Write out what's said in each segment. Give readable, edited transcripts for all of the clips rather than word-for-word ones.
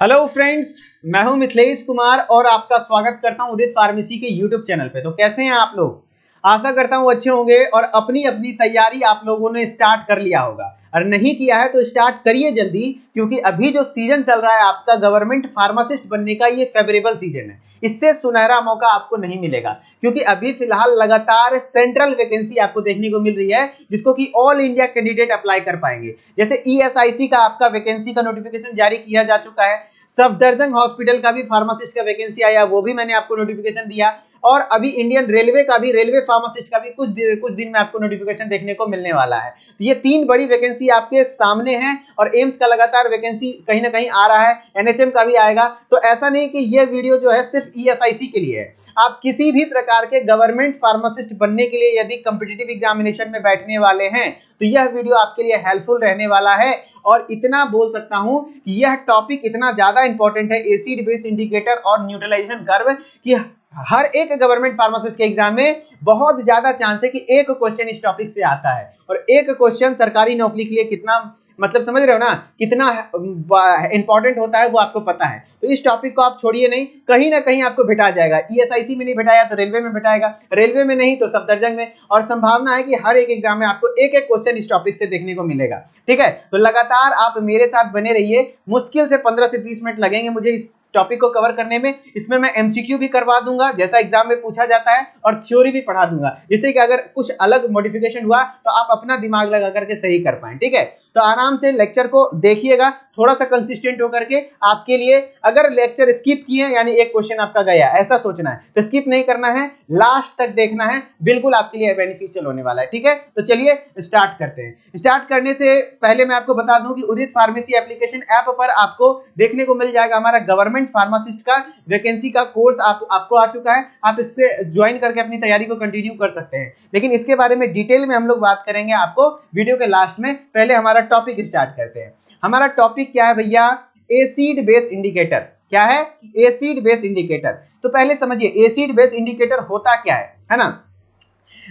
Hello friends, मैं हूं मिथिलेश कुमार और आपका स्वागत करता हूं उदित फार्मेसी के यूट्यूब चैनल पे। तो कैसे हैं आप लोग? आशा करता हूं अच्छे होंगे और अपनी अपनी तैयारी आप लोगों ने स्टार्ट कर लिया होगा। और नहीं किया है तो स्टार्ट करिए जल्दी, क्योंकि अभी जो सीजन चल रहा है आपका गवर्नमेंट फार्मासिस्ट बनने का, ये फेवरेबल सीजन है। इससे सुनहरा मौका आपको नहीं मिलेगा, क्योंकि अभी फिलहाल लगातार सेंट्रल वैकेंसी आपको देखने को मिल रही है, जिसको कि ऑल इंडिया कैंडिडेट अप्लाई कर पाएंगे। जैसे ईएसआईसी का आपका वैकेंसी का नोटिफिकेशन जारी किया जा चुका है। सफदरजंग हॉस्पिटल का भी फार्मासिस्ट का वैकेंसी आया, वो भी मैंने आपको नोटिफिकेशन दिया। और अभी इंडियन रेलवे का भी, रेलवे फार्मासिस्ट का भी कुछ दिन में आपको नोटिफिकेशन देखने को मिलने वाला है। तो ये तीन बड़ी वैकेंसी आपके सामने हैं और एम्स का लगातार वैकेंसी कहीं ना कहीं आ रहा है, एनएचएम का भी आएगा। तो ऐसा नहीं कि ये वीडियो जो है सिर्फ ईएसआईसी के लिए है। आप किसी भी प्रकार के गवर्नमेंट फार्मासिस्ट बनने के लिए यदि कॉम्पिटिटिव एग्जामिनेशन में बैठने वाले हैं तो यह वीडियो आपके लिए हेल्पफुल रहने वाला है। और इतना बोल सकता हूं कि यह टॉपिक इतना ज्यादा इंपॉर्टेंट है, एसिड बेस इंडिकेटर और न्यूट्रलाइजेशन कर्व, कि हर एक गवर्नमेंट फार्मासिस्ट के एग्जाम में बहुत ज्यादा चांस है कि एक क्वेश्चन इस टॉपिक से आता है। और एक क्वेश्चन सरकारी नौकरी के लिए कितना, मतलब समझ रहे हो ना, कितना इंपॉर्टेंट होता है वो आपको पता है। तो इस टॉपिक को आप छोड़िए नहीं, कहीं ना कहीं आपको भेटा जाएगा। ईएसआईसी में नहीं भेटाया तो रेलवे में भेटाएगा, रेलवे में नहीं तो सफदरजंग में, और संभावना है कि हर एक एग्जाम में आपको एक एक क्वेश्चन इस टॉपिक से देखने को मिलेगा। ठीक है, तो लगातार आप मेरे साथ बने रहिए। मुश्किल से 15 से 20 मिनट लगेंगे मुझे इस टॉपिक को कवर करने में। इसमें मैं एमसीक्यू भी करवा दूंगा जैसा एग्जाम में पूछा जाता है, और थ्योरी भी पढ़ा दूंगा, जिससे कि अगर कुछ अलग मॉडिफिकेशन हुआ तो आप अपना दिमाग लगा करके सही कर पाएं। ठीक है, तो आराम से लेक्चर को देखिएगा, थोड़ा सा कंसिस्टेंट होकर के आपके लिए। अगर लेक्चर स्किप किए यानी एक क्वेश्चन आपका गया, ऐसा सोचना है, तो स्किप नहीं करना है, लास्ट तक देखना है, बिल्कुल आपके लिए बेनिफिशियल होने वाला है। ठीक है, तो चलिए स्टार्ट करते हैं। स्टार्ट करने से पहले मैं आपको बता दूं कि उदित फार्मेसी एप्लीकेशन ऐप पर आपको देखने को मिल जाएगा हमारा गवर्नमेंट फार्मासिस्ट का वैकेंसी का कोर्स आपको आ चुका है। आप इससे ज्वाइन करके अपनी तैयारी को कंटिन्यू कर सकते हैं, लेकिन इसके बारे में डिटेल में हम लोग बात करेंगे आपको वीडियो के लास्ट में। पहले हमारा टॉपिक स्टार्ट करते हैं। हमारा टॉपिक क्या है भैया? Acid base indicator. क्या है? Acid base indicator. तो पहले समझिए एसिड बेस इंडिकेटर होता क्या है ना।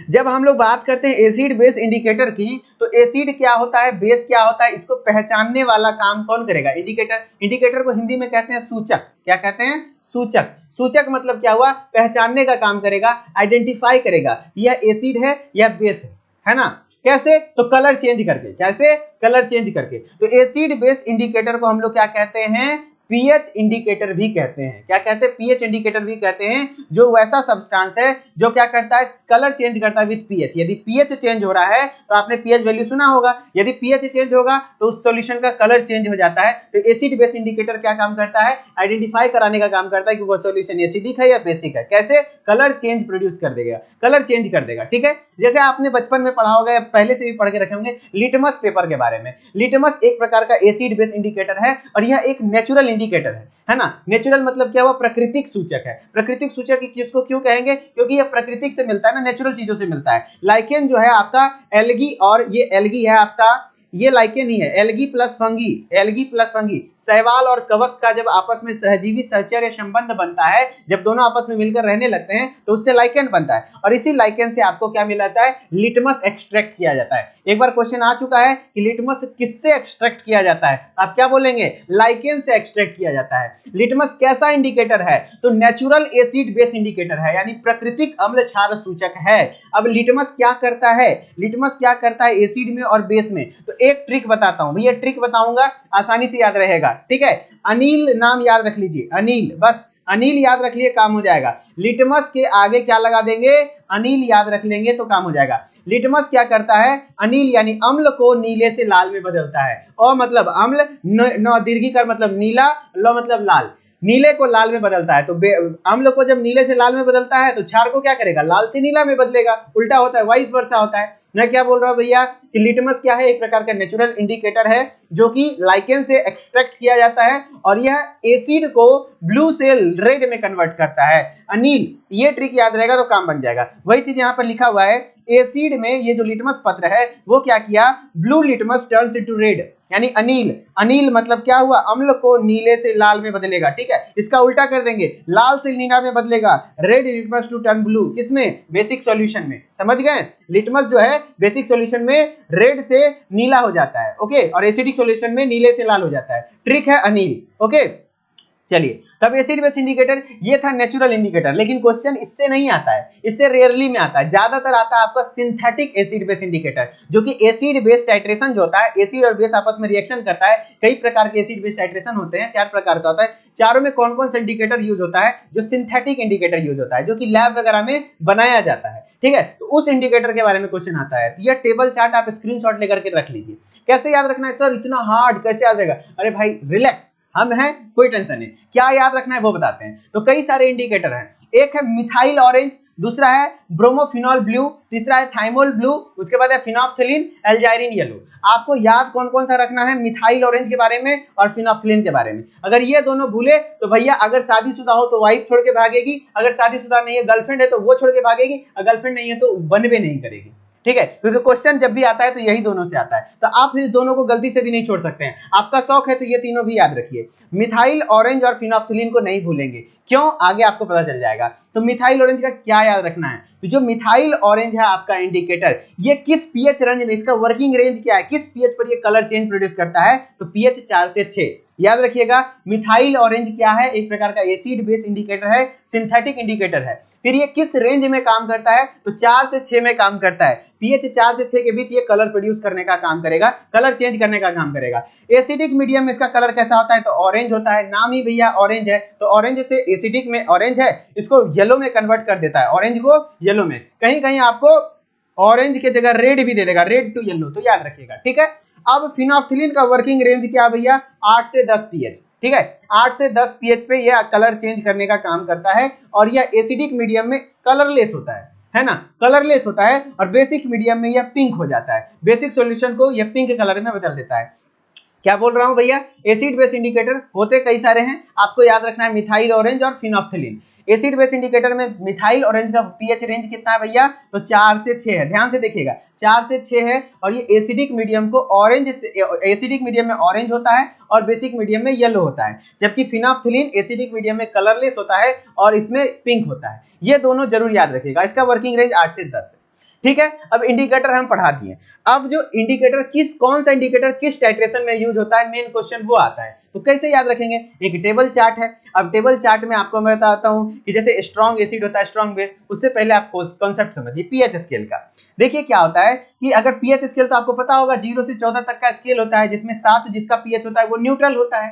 जब हम लोग बात करते हैं एसिड बेस इंडिकेटर की, तो एसिड क्या होता है, बेस क्या होता है, इसको पहचानने वाला काम कौन करेगा? इंडिकेटर। इंडिकेटर को हिंदी में कहते हैं सूचक। क्या कहते हैं? सूचक। सूचक मतलब क्या हुआ? पहचानने का काम करेगा, आइडेंटिफाई करेगा यह एसिड है या बेस है ना। कैसे? तो कलर चेंज करके। कैसे? कलर चेंज करके। तो एसिड बेस इंडिकेटर को हम लोग क्या कहते हैं? पीएच इंडिकेटर भी कहते हैं। क्या कहते हैं? पीएच इंडिकेटर भी कहते हैं, जो वैसा सब्सटेंस है जो क्या करता है? कलर चेंज करता है विद पीएच। यदि पीएच चेंज हो रहा है तो आपने पीएच वैल्यू सुना होगा, यदि पीएच चेंज होगा तो उस सॉल्यूशन का कलर चेंज हो जाता है। तो एसिड बेस इंडिकेटर क्या काम करता है? आइडेंटिफाई कराने का काम करता है कि वो सॉल्यूशन एसिडिक है या बेसिक है। कैसे? कलर चेंज प्रोड्यूस कर देगा, कलर चेंज कर देगा। ठीक है, जैसे आपने बचपन में पढ़ा होगा, पहले से भी पढ़ के रखे होंगे लिटमस पेपर के बारे में। लिटमस एक प्रकार का एसिड बेस इंडिकेटर है, और यह एक नेचुरल इंडिकेटर है ना। नेचुरल मतलब क्या हुआ? प्राकृतिक सूचक है। प्राकृतिक सूचक किसको क्यों कहेंगे? क्योंकि यह प्राकृतिक से मिलता है ना, नेचुरल चीजों से मिलता है। लाइकेन जो है आपका एल्गी, और ये एल्गी है आपका, ये लाइकेन ही है। Algae plus fungi, algae plus fungi, शैवाल और कवक का जब आपस में सहजीवी सहचर्य या संबंध बनता है, जब दोनों आपस में मिलकर रहने लगते हैं तो उससे लाइकेन बनता है। और इसी लाइकेन से आपको क्या मिलाता है? लिटमस एक्सट्रैक्ट किया जाता है। एक बार क्वेश्चन आ चुका है कि लिटमस किससे एक्सट्रैक्ट किया जाता है, आप क्या बोलेंगे? लाइकेन से एक्सट्रैक्ट किया जाता है। लिटमस कैसा इंडिकेटर है? तो नेचुरल एसिड बेस इंडिकेटर है, यानी प्राकृतिक अम्ल क्षार सूचक है। अब लिटमस क्या करता है? लिटमस क्या करता है एसिड में और बेस में? तो एक ट्रिक बताता हूं भैया, ट्रिक बताऊंगा, आसानी से याद रहेगा। ठीक है, अनिल नाम याद रख लीजिए, अनिल, बस अनिल याद रख लिए, काम हो जाएगा। लिटमस के आगे क्या लगा देंगे? अनिल याद रख लेंगे तो काम हो जाएगा। लिटमस क्या करता है? अनिल यानी अम्ल को नीले से लाल में बदलता है। और मतलब अम्ल, न दीर्घिकार मतलब नीला, ल मतलब लाल, नीले को लाल में बदलता है। तो अम्ल को जब नीले से लाल में बदलता है तो क्षार को क्या करेगा? लाल से नीला में बदलेगा। उल्टा होता है, वाइस वर्सा होता है। मैं क्या बोल रहा हूं भैया कि लिटमस क्या है? एक प्रकार का नेचुरल इंडिकेटर है, जो कि लाइकेन से एक्सट्रैक्ट किया जाता है, और यह एसिड को ब्लू से रेड में कन्वर्ट करता है। अनिल, ये ट्रिक याद रहेगा तो काम बन जाएगा। वही चीज यहाँ पर लिखा हुआ है, एसिड में ये जो लिटमस पत्र है वो क्या किया? Blue litmus turns into red, यानी अनिल। अनिल मतलब क्या हुआ? अम्ल को नीले से लाल में बदलेगा। ठीक है, इसका उल्टा कर देंगे, लाल से नीला में बदलेगा। Red litmus to turn blue, किसमें? बेसिक सॉल्यूशन में। समझ गए? लिटमस जो है बेसिक सॉल्यूशन में रेड से नीला हो जाता है, ओके, और एसिडिक सॉल्यूशन में नीले से लाल हो जाता है। ट्रिक है अनिल, ओके। चलिए, तब एसिड बेस इंडिकेटर ये था नेचुरल इंडिकेटर, लेकिन क्वेश्चन इससे नहीं आता है, इससे रेयरली में आता है, ज्यादातर आता है आपका सिंथेटिक एसिड बेस इंडिकेटर, जो कि एसिड बेस टाइट्रेशन जो होता है, एसिड और बेस आपस में रिएक्शन करता है, कई प्रकार के एसिड बेस टाइट्रेशन होते हैं, 4 प्रकार का होता है, चारों में कौन कौन सा इंडिकेटर यूज होता है, जो सिंथेटिक इंडिकेटर यूज होता है, जो कि लैब वगैरह में बनाया जाता है, ठीक है, तो उस इंडिकेटर के बारे में क्वेश्चन आता है। तो यह टेबल चार्ट आप स्क्रीनशॉट लेकर के रख लीजिए। कैसे याद रखना है सर, इतना हार्ड कैसे याद रहेगा? अरे भाई रिलैक्स, हम हैं, कोई टेंशन नहीं, क्या याद रखना है वो बताते हैं। तो कई सारे इंडिकेटर हैं, एक है मिथाइल ऑरेंज, दूसरा है ब्रोमोफिनॉल ब्लू, तीसरा है थाइमोल ब्लू, उसके बाद है फिनोल्फ्थेलिन, एल्जाइरिन येलो। आपको याद कौन कौन सा रखना है, मिथाइल ऑरेंज के बारे में और फिनोल्फ्थेलिन के बारे में। अगर ये दोनों भूले तो भैया, अगर शादीशुदा हो तो वाइफ छोड़ के भागेगी, अगर शादीशुदा नहीं है गर्लफ्रेंड है तो वो छोड़ के भागेगी, अगर गर्लफ्रेंड नहीं है तो बनवे नहीं करेगी, ठीक है, क्योंकि क्वेश्चन जब भी आता है तो यही दोनों से आता है, तो आप इस दोनों को गलती से भी नहीं छोड़ सकते हैं। आपका शौक है तो ये तीनों भी याद रखिए, मिथाइल ऑरेंज और फिनोल्फ्थेलिन को नहीं भूलेंगे, क्यों, आगे आपको पता चल जाएगा। तो मिथाइल ऑरेंज का क्या याद रखना है, तो जो मिथाइल ऑरेंज है आपका इंडिकेटर, ये किस पीएच रेंज में, इसका वर्किंग रेंज क्या है, किस पीएच पर ये कलर चेंज प्रोड्यूस करता है, तो पीएच 4 से 6 याद रखिएगा। मिथाइल ऑरेंज क्या है, एक प्रकार का एसिड बेस इंडिकेटर है, सिंथेटिक इंडिकेटर है। फिर ये किस रेंज में काम करता है, तो 4 से 6 में काम करता है, पीएच 4 से 6 के बीच ये कलर प्रोड्यूस करने का काम करेगा, कलर चेंज करने का काम करेगा। एसिडिक मीडियम में इसका कलर कैसा होता है, तो ऑरेंज होता है, नाम ही भैया ऑरेंज है, तो ऑरेंज से एसिडिक में ऑरेंज है, इसको येलो में कन्वर्ट कर देता है, ऑरेंज को येलो में, कहीं कहीं आपको ऑरेंज की जगह रेड भी दे देगा, रेड टू येलो, तो याद रखिएगा, ठीक है। अब फिनोल्फ्थेलिन का वर्किंग रेंज क्या भैया, 8 से 10 पीएच, ठीक है, 8 से 10 पीएच पे यह कलर चेंज करने का काम करता है, और यह एसिडिक मीडियम में कलरलेस होता है ना, कलरलेस होता है, और बेसिक मीडियम में यह पिंक हो जाता है, बेसिक सॉल्यूशन को यह पिंक कलर में बदल देता है। क्या बोल रहा हूं भैया, एसिड बेस इंडिकेटर होते कई सारे हैं, आपको याद रखना है मिथाइल ऑरेंज और फिनोल्फ्थेलिन। एसिड बेस इंडिकेटर में मिथाइल ऑरेंज का पीएच रेंज कितना है भैया, तो 4 से 6 है, ध्यान से देखिएगा, 4 से 6 है, और ये एसिडिक मीडियम को ऑरेंज, एसिडिक मीडियम में ऑरेंज होता है और बेसिक मीडियम में येलो होता है, जबकि फिनोल्फ्थेलिन एसिडिक मीडियम में कलरलेस होता है और इसमें पिंक होता है। ये दोनों जरूर याद रखिएगा, इसका वर्किंग रेंज 8 से 10 है, ठीक है। अब इंडिकेटर हम पढ़ा दिए, अब जो इंडिकेटर कौन सा इंडिकेटर किस टाइट्रेशन में यूज होता है, मेन क्वेश्चन वो आता है, तो कैसे याद रखेंगे, एक टेबल चार्ट है। अब टेबल चार्ट में आपको मैं बताता हूं कि जैसे स्ट्रॉन्ग एसिड होता है, स्ट्रॉन्ग बेस, उससे पहले आप कॉन्सेप्ट समझिए पीएच स्केल का। देखिए क्या होता है कि अगर पीएच स्केल तो आपको पता होगा 0 से 14 तक का स्केल होता है, जिसमें 7 जिसका पीएच होता है वो न्यूट्रल होता है,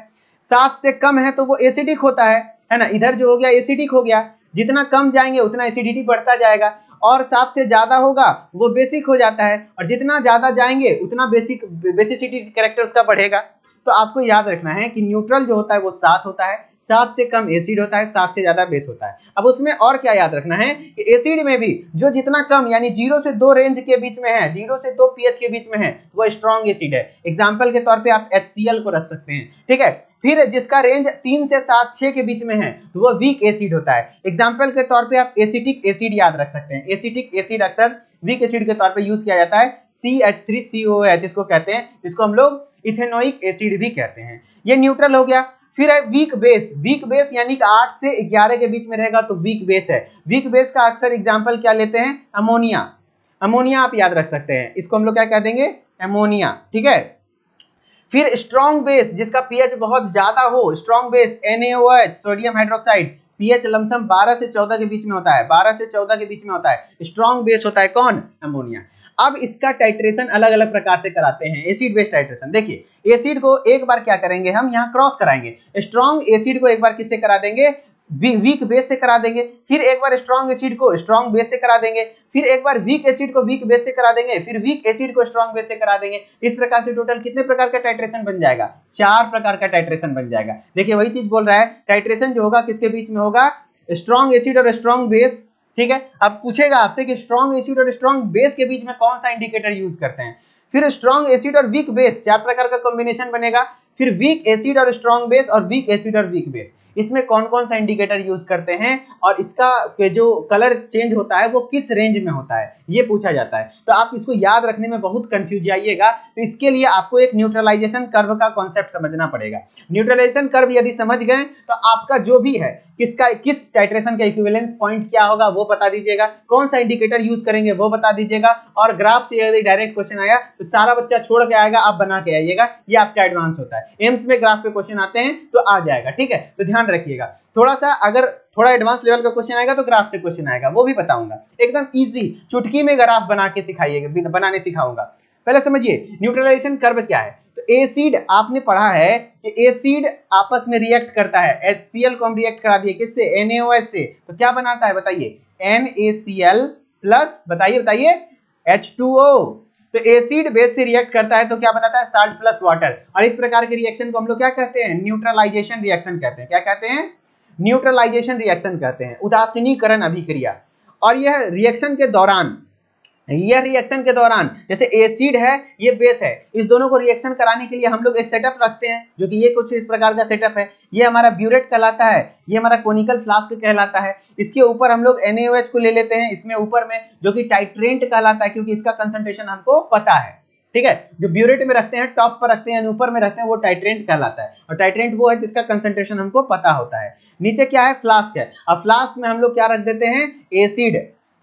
7 से कम है तो वो एसिडिक होता है ना, इधर जो हो गया एसिडिक हो गया, जितना कम जाएंगे उतना एसिडिटी बढ़ता जाएगा, और 7 से ज्यादा होगा वो बेसिक हो जाता है, और जितना ज्यादा जाएंगे उतना बेसिसिटी कैरेक्टर उसका बढ़ेगा। तो आपको याद रखना है कि न्यूट्रल जो होता है वो 7 होता है, 7 से कम एसिड होता है, 7 से ज्यादा बेस होता है। अब उसमें और क्या याद रखना है कि एसिड में भी जो जितना कम यानी 0 से 2 रेंज के बीच में है, 0 से 2 पीएच के बीच में है, वो स्ट्रॉन्ग एसिड है। एग्जांपल के तौर पे आप HCl को रख सकते हैं, ठीक है। फिर जिसका रेंज 3 से 7 6 के बीच में है तो वो वीक एसिड होता है। एग्जांपल के तौर पे आप एसिटिक एसिड याद रख सकते हैं, एसिटिक एसिड अक्सर वीक एसिड के तौर पे यूज किया जाता है, CH3COOH इसको कहते हैं, इसको हम लोग इथेनोइक एसिड भी कहते हैं। ये न्यूट्रल हो गया। फिर है वीक बेस, वीक बेस यानी कि 8 से 11 के बीच में रहेगा तो वीक बेस है। वीक बेस का अक्सर एग्जांपल क्या लेते हैं, अमोनिया, अमोनिया आप याद रख सकते हैं, इसको हम लोग क्या कह देंगे, अमोनिया, ठीक है। फिर स्ट्रॉन्ग बेस जिसका पीएच बहुत ज्यादा हो, strong base NaOH sodium hydroxide, pH lump sum 12 से 14 के बीच में होता है, 12 से 14 के बीच में होता है, स्ट्रॉन्ग बेस होता है कौन, अमोनिया। अब इसका टाइट्रेशन अलग अलग प्रकार से कराते हैं, एसिड बेस टाइट्रेशन। देखिए एसिड को एक बार क्या करेंगे, हम यहाँ क्रॉस कराएंगे, स्ट्रॉन्ग एसिड को एक बार किससे करा देंगे, वीक बेस से करा देंगे, फिर एक बार स्ट्रॉन्ग एसिड को स्ट्रॉन्ग बेस से करा देंगे, फिर एक बार वीक एसिड को वीक बेस से करा देंगे, फिर वीक एसिड को स्ट्रॉन्ग बेस से करा देंगे। इस प्रकार से टोटल कितने प्रकार का टाइट्रेशन बन जाएगा, 4 प्रकार का टाइट्रेशन बन जाएगा। देखिए वही चीज बोल रहा है, टाइट्रेशन जो होगा किसके बीच में होगा, स्ट्रॉन्ग एसिड और स्ट्रॉन्ग बेस, ठीक है। अब पूछेगा आपसे कि स्ट्रॉन्ग एसिड और स्ट्रॉन्ग बेस के बीच में कौन सा इंडिकेटर यूज करते हैं, फिर स्ट्रॉन्ग एसिड और वीक बेस, 4 प्रकार का कॉम्बिनेशन बनेगा, फिर वीक एसिड और स्ट्रॉन्ग बेस और वीक एसिड और वीक बेस, इसमें कौन कौन सा इंडिकेटर यूज करते हैं और इसका जो कलर चेंज होता है वो किस रेंज में होता है, ये पूछा जाता है। तो आप इसको याद रखने में बहुत कंफ्यूज जाइएगा, तो इसके लिए आपको एक न्यूट्रलाइजेशन कर्व का कॉन्सेप्ट समझना पड़ेगा। न्यूट्रलाइजेशन कर्व यदि समझ गए तो आपका जो भी है किस टाइट्रेशन का इक्विवेलेंस पॉइंट क्या होगा वो बता दीजिएगा, कौन सा इंडिकेटर यूज करेंगे वो बता दीजिएगा, और ग्राफ से यदि डायरेक्ट क्वेश्चन आया तो सारा बच्चा छोड़ के आएगा, आप बना के आइएगा, ये आपका एडवांस होता है। एम्स में ग्राफ पे क्वेश्चन आते हैं तो आ जाएगा, ठीक है, तो ध्यान रखिएगा। थोड़ा सा अगर थोड़ा एडवांस लेवल का क्वेश्चन आएगा तो ग्राफ से क्वेश्चन आएगा, वो भी बताऊंगा, एकदम इजी चुटकी में ग्राफ बना के सिखाइएगा, बनाने सिखाऊंगा। पहले समझिए न्यूट्रलाइजेशन कर्व क्या है। तो एसिड आपने पढ़ा है कि एसिड आपस में रिएक्ट करता है, HCl को हम रिएक्ट करा दिए किससे, NaOH से, तो क्या बनाता है बताइए, NaCl प्लस, बताइए H2O। तो एसिड बेस से रिएक्ट करता है तो क्या बनाता है, साल्ट प्लस वाटर, और इस प्रकार के रिएक्शन को हम लोग क्या कहते हैं, न्यूट्रलाइजेशन रिएक्शन कहते हैं। क्या कहते हैं, न्यूट्रलाइजेशन रिएक्शन कहते हैं, उदासीनीकरण अभिक्रिया। और यह रिएक्शन के दौरान जैसे एसिड है ये बेस है, इस दोनों को रिएक्शन कराने के लिए हम लोग एक सेटअप रखते हैं, जो कि ये कुछ इस प्रकार का सेटअप है। ये हमारा ब्यूरेट कहलाता है, ये हमारा कोनिकल फ्लास्क कहलाता है। इसके ऊपर हम लोग NaOH को ले लेते हैं इसमें ऊपर में, जो कि टाइट्रेंट कहलाता है, क्योंकि इसका कंसंट्रेशन हमको पता है, ठीक है। जो ब्यूरेट में रखते हैं, टॉप पर रखते हैं, ऊपर में रखते हैं, वो टाइट्रेंट कहलाता है, और टाइट्रेंट वो है जिसका कंसंट्रेशन हमको पता होता है। नीचे क्या है, फ्लास्क है। अब फ्लास्क में हम लोग क्या रख देते हैं, एसिड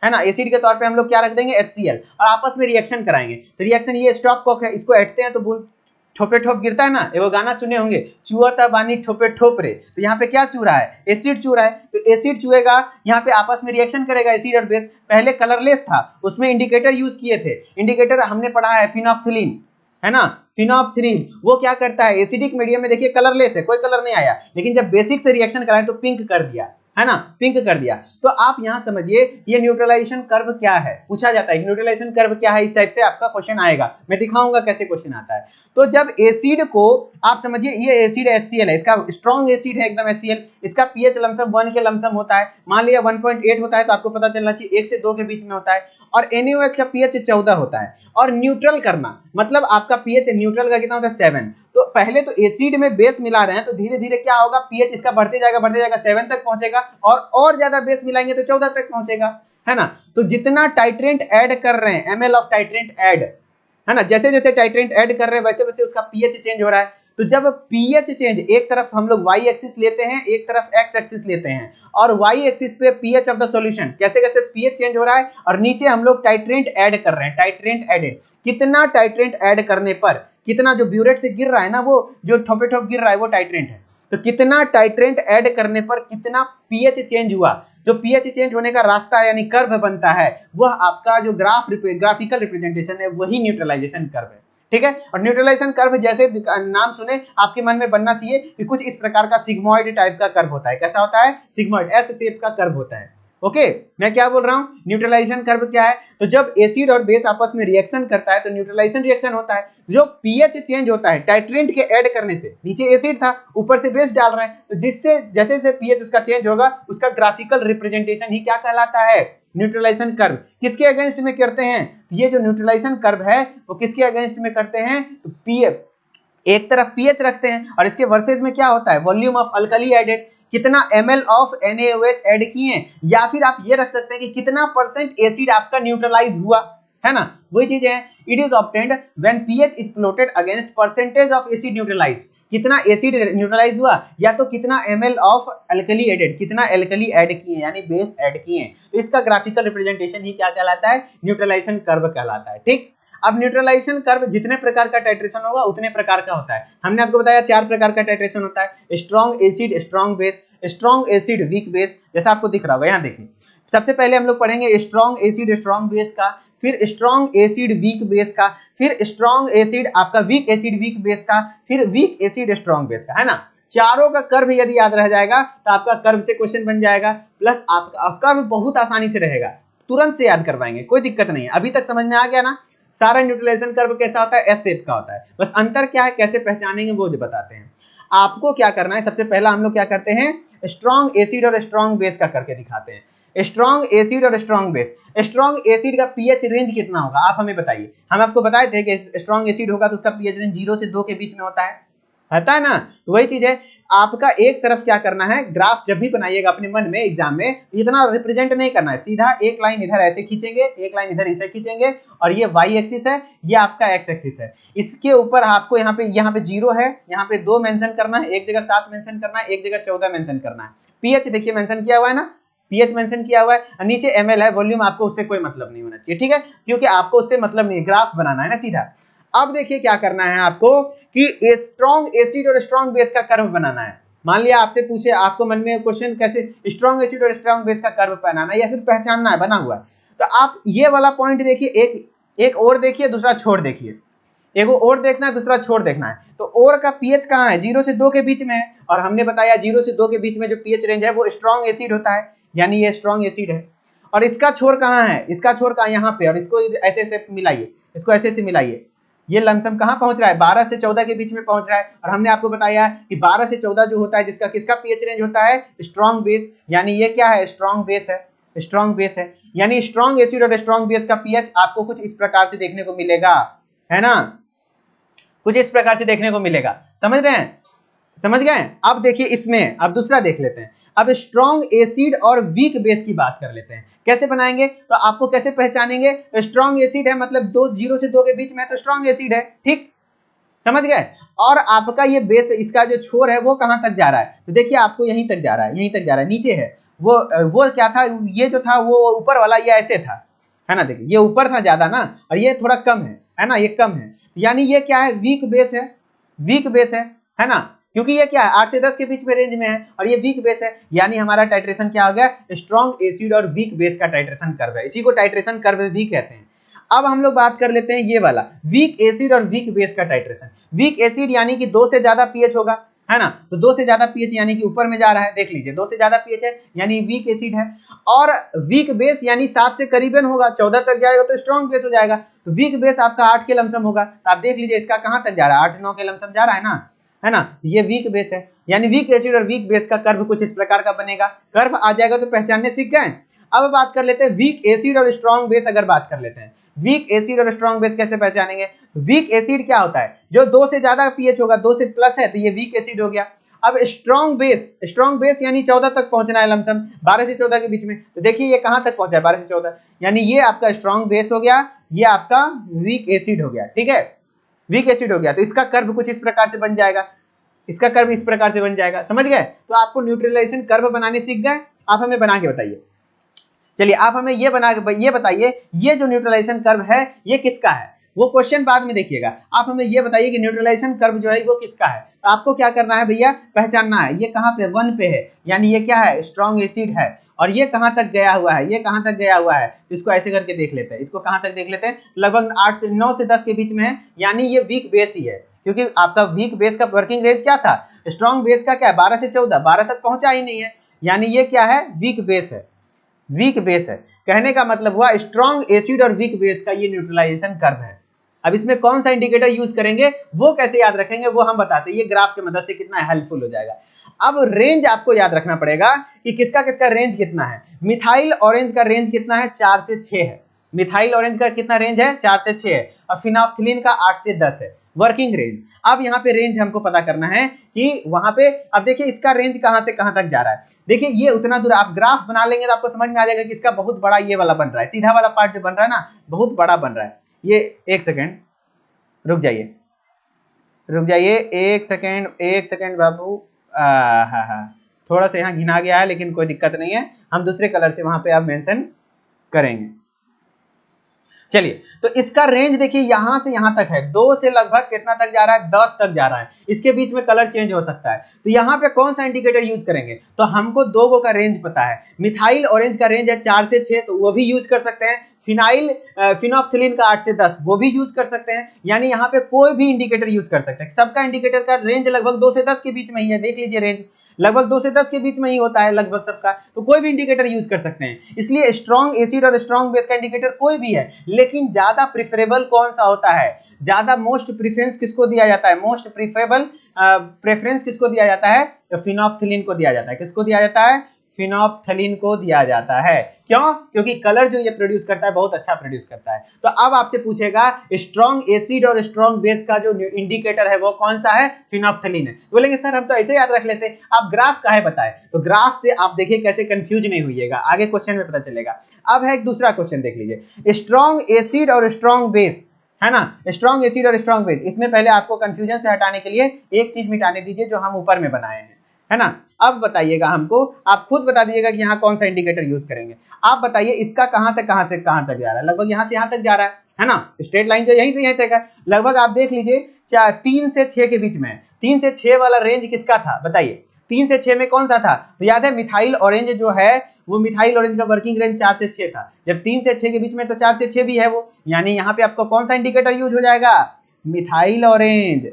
है ना, एसिड के तौर पे हम लोग क्या रख देंगे, HCl, और आपस में रिएक्शन कराएंगे। तो रिएक्शन ये स्टॉप कॉक है, इसको ऐंठते हैं तो बूंद ठोपे ठोप गिरता है ना, वो गाना सुने होंगे, चुआता बानी ठोपे ठोप रे। तो यहाँ पे क्या चू रहा है, एसिड चू रहा है। तो एसिड चुएगा, यहाँ पे आपस में रिएक्शन करेगा एसिड और बेस। पहले कलरलेस था, उसमें इंडिकेटर यूज किए थे, इंडिकेटर हमने पढ़ा है फिनोल्फथलीन, है ना, फिनोल्फथलीन। वो क्या करता है, एसिडिक मीडियम में देखिए कलरलेस है, कोई कलर नहीं आया, लेकिन जब बेसिक से रिएक्शन कराए तो पिंक कर दिया, है ना, पिंक कर दिया। तो आप यहां समझिए ये न्यूट्रलाइजेशन कर्व क्या है, पूछा जाता है न्यूट्रलाइजेशन कर्व क्या है, इस टाइप से आपका क्वेश्चन आएगा, मैं दिखाऊंगा कैसे क्वेश्चन आता है। तो जब एसिड को आप समझिए, ये एसिड HCl है, इसका स्ट्रॉन्ग एसिड है एकदम HCl, इसका pH लमसम 1 के लमसम होता है, मान लिया 1.8 होता है तो आपको पता चलना चाहिए 1 से 2 के बीच में होता है। और NaOH का pH 14 होता है, और न्यूट्रल करना मतलब आपका pH न्यूट्रल का कितना होता है, 7। तो पहले तो एसिड में बेस मिला रहे हैं तो धीरे धीरे क्या होगा, pH इसका बढ़ते जाएगा 7 तक पहुंचेगा, और ज्यादा बेस मिलाएंगे तो 14 तक पहुंचेगा, है ना। तो जितना टाइट्रेंट ऐड कर रहे हैं, ml ऑफ टाइट्रेंट ऐड, है ना, जैसे जैसे टाइट्रेंट ऐड कर रहे हैं वैसे वैसे उसका pH चेंज हो रहा है। तो जब pH चेंज, एक तरफ हम लोग y एक्सिस लेते हैं, एक तरफ x एक्सिस लेते हैं, और y एक्सिस पे pH ऑफ द सॉल्यूशन, कैसे कैसे pH चेंज हो रहा है, और नीचे हम लोग टाइट्रेंट ऐड कर रहे हैं, टाइट्रेंट एडेड, कितना टाइट्रेंट ऐड करने पर कितना, जो ब्यूरेट से गिर रहा है ना, वो जो ठोपे ठोप गिर रहा है वो टाइट्रेंट है। तो कितना टाइट्रेंट ऐड करने पर कितना pH चेंज हुआ, जो pH चेंज होने का रास्ता है यानी कर्व बनता है, वह आपका जो ग्राफिकल रिप्रेजेंटेशन है वही न्यूट्रलाइजेशन कर्व है, ठीक है। और न्यूट्रलाइजेशन कर्व जैसे नाम सुने आपके मन में बनना चाहिए कि कुछ इस प्रकार का सिग्मॉइड टाइप का कर्व होता है। कैसा होता है, सिग्मॉइड, S शेप का कर्व होता है। ओके, मैं क्या बोल रहा हूं, न्यूट्रलाइजेशन कर्व क्या है, तो जब एसिड और बेस आपस में रिएक्शन करता है तो न्यूट्रलाइजेशन रिएक्शन होता है। जो pH चेंज होता है टाइट्रेंट के ऐड करने से, नीचे एसिड था ऊपर से बेस डाल रहे हैं, तो जिससे जैसे जैसे pH उसका चेंज होगा उसका ग्राफिकल रिप्रेजेंटेशन ही क्या कहलाता है, न्यूट्रलाइजेशन कर्व। किसके अगेंस्ट में करते हैं, ये जो न्यूट्रलाइजेशन कर्व है वो किसके अगेंस्ट में करते हैं, तो pH, एक तरफ pH रखते हैं और इसके वर्सेज में क्या होता है, वॉल्यूम ऑफ अल्कली एडेड, कितना ml ऑफ NaOH ऐड किए, या फिर आप ये रख सकते हैं कि कितना परसेंट एसिड आपका न्यूट्रलाइज हुआ, है ना, वही चीज है। It is obtained when pH is plotted against percentage of acid neutralize, कितना एसिड न्यूट्रलाइज हुआ, या तो कितना ml ऑफ अल्कली एडेड, कितना अल्कली ऐड किए यानी बेस ऐड किए। तो इसका ग्राफिकल रिप्रेजेंटेशन ही क्या कहलाता है, न्यूट्रलाइजेशन कर्व कहलाता है, ठीक। अब न्यूट्रलाइजेशन कर्व जितने प्रकार का टाइट्रेशन होगा उतने प्रकार का होता है। हमने आपको बताया 4 प्रकार का टाइट्रेशन होता है, strong acid, strong base, strong acid, weak base, जैसा आपको दिख रहा होगा यहाँ देखिए। सबसे पहले हम लोग पढ़ेंगे स्ट्रॉन्ग एसिड स्ट्रॉन्ग बेस का, फिर स्ट्रॉन्ग एसिड वीक बेस का, फिर स्ट्रॉन्ग एसिड आपका वीक एसिड वीक बेस का, फिर वीक एसिड स्ट्रॉन्ग बेस का, है ना। चारों का कर्व यदि याद रह जाएगा तो आपका कर्व से क्वेश्चन बन जाएगा, प्लस आपका कर्व बहुत आसानी से रहेगा, तुरंत से याद करवाएंगे, कोई दिक्कत नहीं है। अभी तक समझ में आ गया ना, सारा न्यूट्रलाइजेशन कर्व कैसा होता है, एस शेप का होता है, बस अंतर क्या है, कैसे पहचानेंगे वो जो बताते हैं। आपको क्या करना है, सबसे पहला हम लोग क्या करते हैं, स्ट्रॉन्ग एसिड और स्ट्रॉन्ग बेस का करके दिखाते हैं। स्ट्रॉन्ग एसिड और स्ट्रॉन्ग बेस, स्ट्रॉन्ग एसिड का pH रेंज कितना होगा आप हमें बताइए। हम आपको बताए थे कि स्ट्रॉन्ग एसिड होगा तो उसका pH रेंज 0 से 2 के बीच में होता है ना, तो वही चीज है। आपका एक तरफ क्या करना है, ग्राफ जब भी बनाइएगा अपने मन में एग्जाम में, इतना रिप्रेजेंट नहीं करना है, सीधा एक लाइन इधर ऐसे खींचेंगे, एक लाइन इधर ऐसे खींचेंगे, और ये वाई एक्सिस है, ये आपका एक्स एक्सिस है। इसके ऊपर आपको यहाँ पे 0 है, यहाँ पे 2 मेंशन करना है, एक जगह 7 मेंशन करना है, एक जगह 14 मेंशन करना है। पीएच देखिए मेंशन किया हुआ है ना, पीएच मेंशन किया हुआ है, नीचे एमएल है, वॉल्यूम आपको उससे कोई मतलब नहीं होना चाहिए, ठीक है, क्योंकि आपको उससे मतलब नहीं, ग्राफ बनाना है ना सीधा। अब देखिए क्या करना है आपको कि स्ट्रॉन्ग एसिड और स्ट्रॉन्ग बेस का कर्व बनाना है। मान लिया आपसे पूछे, आपको मन में क्वेश्चन कैसे स्ट्रॉन्ग एसिड और स्ट्रॉन्ग बेस का कर्व बनाना है या फिर पहचानना है, बना हुआ है, तो आप ये वाला पॉइंट देखिए, एक और देखिए, दूसरा छोड़ देखिए, एक और देखना है, दूसरा छोड़ देखना है। तो और का पीएच कहाँ है, 0 से 2 के बीच में है, और हमने बताया 0 से 2 के बीच में जो पीएच रेंज है वो स्ट्रॉन्ग एसिड होता है, यानी ये स्ट्रॉन्ग एसिड है। और इसका छोर कहाँ है, इसका छोर कहाँ, यहाँ पे, और इसको ऐसे ऐसे मिलाइए, इसको ऐसे ऐसे मिलाइए, ये लमसम कहाँ पहुंच रहा है, 12 से 14 के बीच में पहुंच रहा है। और हमने आपको बताया कि 12 से 14 जो होता है, जिसका किसका पीएच रेंज होता है, स्ट्रॉन्ग बेस, यानी ये क्या है, स्ट्रॉन्ग बेस है, स्ट्रॉन्ग बेस है। यानी स्ट्रॉन्ग एसिड और स्ट्रॉन्ग बेस का पीएच आपको कुछ इस प्रकार से देखने को मिलेगा, है ना, कुछ इस प्रकार से देखने को मिलेगा। समझ रहे हैं, समझ गए। अब देखिए इसमें, अब दूसरा देख लेते हैं। अब स्ट्रॉन्ग एसिड और वीक बेस की बात कर लेते हैं, कैसे बनाएंगे, तो आपको कैसे पहचानेंगे, स्ट्रॉन्ग एसिड है मतलब 0 से 2 के बीच में, तो स्ट्रॉन्ग एसिड है, ठीक, समझ गए। और आपका ये बेस, इसका जो छोर है वो कहां तक जा रहा है, तो देखिए आपको यहीं तक जा रहा है, यहीं तक जा रहा है, नीचे है वो क्या था, ये जो था वो ऊपर वाला, ये ऐसे था, है ना, देखिए ये ऊपर था ज्यादा ना, और ये थोड़ा कम है ना, ये कम है, यानी ये क्या है, वीक बेस है, वीक बेस है ना, क्योंकि ये क्या है 8 से 10 के बीच में रेंज में है, और ये वीक बेस है, यानी हमारा टाइट्रेशन क्या हो गया, स्ट्रॉन्ग एसिड और वीक बेस का टाइट्रेशन कर्व है, इसी को टाइट्रेशन कर्व भी कहते हैं। अब हम लोग बात कर लेते हैं ये वाला वीक एसिड और वीक बेस का टाइट्रेशन। वीक एसिड यानी कि 2 से ज्यादा पीएच होगा, है ना, तो 2 से ज्यादा पीएच यानी कि ऊपर में जा रहा है, देख लीजिए 2 से ज्यादा पीएच है यानी वीक एसिड है। और वीक बेस यानी 7 से करीबन होगा, 14 तक जाएगा तो स्ट्रॉन्ग बेस हो जाएगा। तो वीक बेस आपका 8 के लमसम होगा, तो आप देख लीजिए इसका कहां तक जा रहा है, 8-9 के लमसम जा रहा है ना, ये वीक बेस है। यानी वीक एसिड और वीक बेस का कर्व कुछ इस प्रकार का बनेगा, कर्व आ जाएगा तो पहचानने सीख गए। अब बात कर लेते हैं वीक एसिड और स्ट्रॉन्ग बेस। अगर बात कर लेते हैं वीक एसिड और स्ट्रॉन्ग बेस कैसे पहचानेंगे, वीक एसिड क्या होता है, जो 2 से ज्यादा पीएच होगा, 2 से प्लस है तो ये वीक एसिड हो गया। अब स्ट्रॉन्ग बेस यानी 14 तक पहुंचना है लमसम, 12 से 14 के बीच में, तो देखिए ये कहां तक पहुंचा है, 12 से 14, यानी ये आपका स्ट्रॉन्ग बेस हो गया, ये आपका वीक एसिड हो गया, ठीक है, वीक एसिड हो गया। तो इसका कर्व कुछ इस प्रकार से बन जाएगा, इसका कर्व इस प्रकार से बन जाएगा, समझ गए। तो आपको न्यूट्रलाइजेशन कर्व बनाने सीख गए, आप हमें बना के बताइए। चलिए आप हमें ये बताइए, ये जो न्यूट्रलाइजेशन कर्व है ये किसका है, वो क्वेश्चन बाद में देखिएगा। आप हमें ये बताइए कि न्यूट्रलाइजेशन कर्व जो है वो किसका है, तो आपको क्या करना है भैया, पहचानना है ये कहाँ पे, 1 पे है, यानी ये क्या है, स्ट्रॉन्ग एसिड है। और ये कहाँ तक गया हुआ है, ये कहाँ तक गया हुआ है, तो इसको ऐसे करके देख लेते हैं, इसको कहाँ तक देख लेते हैं, लगभग 9 से 10 के बीच में है, यानी ये वीक बेस ही है, क्योंकि आपका वीक बेस का वर्किंग रेंज क्या था, स्ट्रॉन्ग बेस का क्या है 12 से 14, 12 तक पहुंचा ही नहीं है, यानी ये क्या है, वीक बेस है, वीक बेस है। कहने का मतलब हुआ स्ट्रॉन्ग एसिड और वीक बेस का ये न्यूट्रलाइजेशन कर्व है। अब इसमें कौन सा इंडिकेटर यूज करेंगे, वो कैसे याद रखेंगे, वो हम बताते हैं, ये ग्राफ की मदद से कितना हेल्पफुल हो जाएगा। अब रेंज आपको याद रखना पड़ेगा कि किसका किसका रेंज कितना है। मिथाइल ऑरेंज का रेंज कितना है, 4 से 6 है, मिथाइल ऑरेंज का कितना रेंज है, 4 से 6 है, और फिनोल्फथालीन का 8 से 10 है वर्किंग रेंज। अब यहाँ पे रेंज हमको पता करना है कि वहां पे, अब देखिए इसका रेंज कहां से कहां तक जा रहा है, देखिए ये उतना दूर, आप ग्राफ बना लेंगे तो आपको समझ में आ जाएगा कि इसका बहुत बड़ा ये वाला बन रहा है, सीधा वाला पार्ट जो बन रहा है ना, बहुत बड़ा बन रहा है। ये एक सेकेंड रुक जाइए, एक सेकेंड बाबू, हाँ, थोड़ा सा यहाँ घिना गया है, लेकिन कोई दिक्कत नहीं है, हम दूसरे कलर से वहां पे आप मेंशन करेंगे। चलिए, तो इसका रेंज देखिए यहां से यहां तक है, 2 से लगभग कितना तक जा रहा है, 10 तक जा रहा है, इसके बीच में कलर चेंज हो सकता है। तो यहाँ पे कौन सा इंडिकेटर यूज करेंगे, तो हमको 2 गो का रेंज पता है, मिथाइल ऑरेंज का रेंज है 4 से 6, तो वो भी यूज कर सकते हैं, फिनोल्फथालीन का 8 से 10 वो भी यूज कर सकते हैं, यानी यहाँ पे कोई भी इंडिकेटर यूज कर सकते हैं। सबका इंडिकेटर का रेंज लगभग 2 से 10 के बीच में ही है, देख लीजिए रेंज लगभग 2 से 10 के बीच में ही होता है लगभग सबका, तो कोई भी इंडिकेटर यूज कर सकते हैं। इसलिए स्ट्रॉन्ग एसिड और स्ट्रॉन्ग बेस का इंडिकेटर कोई भी है, लेकिन ज्यादा प्रिफरेबल कौन सा होता है, ज्यादा मोस्ट प्रेफरेंस किसको दिया जाता है, मोस्ट प्रेफरेबल प्रेफरेंस किसको दिया जाता है, तो फिनोल्फथालीन को दिया जाता है। किसको दिया जाता है, फिनोप्थलीन को दिया जाता है। क्यों? क्योंकि कलर जो ये प्रोड्यूस करता है बहुत अच्छा प्रोड्यूस करता है। तो अब आपसे पूछेगा स्ट्रॉन्ग एसिड और स्ट्रॉन्ग बेस का जो इंडिकेटर है वो कौन सा है? फिनोप्थलीन है। बोलेंगे सर हम तो ऐसे याद रख लेते, आप ग्राफ काहे बताए? तो ग्राफ से आप देखिए कैसे कंफ्यूज नहीं होइएगा, आगे क्वेश्चन में पता चलेगा। अब है एक दूसरा क्वेश्चन देख लीजिए, स्ट्रॉन्ग एसिड और स्ट्रॉन्ग बेस है ना, स्ट्रॉन्ग एसिड और स्ट्रॉन्ग बेस। इसमें पहले आपको कंफ्यूजन से हटाने के लिए एक चीज मिटाने दीजिए जो हम ऊपर में बनाए हैं, है ना। अब बताइएगा हमको, आप खुद बता दीजिएगा कि यहाँ कौन सा इंडिकेटर यूज करेंगे। आप बताइए इसका कहाँ से कहाँ तक जा रहा है? लगभग यहाँ से यहाँ तक जा रहा है ना, स्ट्रेट लाइन जो यहीं से यहीं तक है। लगभग आप देख लीजिए 3 से 6 के बीच में, 3 से 6 वाला रेंज किसका था बताइए? 3 से 6 में कौन सा था? तो याद है मिथाइल ऑरेंज जो है वो मिथाइल ऑरेंज का वर्किंग रेंज 4 से 6 था। जब 3 से 6 के बीच में तो 4 से 6 भी है वो, यानी यहाँ पे आपको कौन सा इंडिकेटर यूज हो जाएगा? Methyl orange.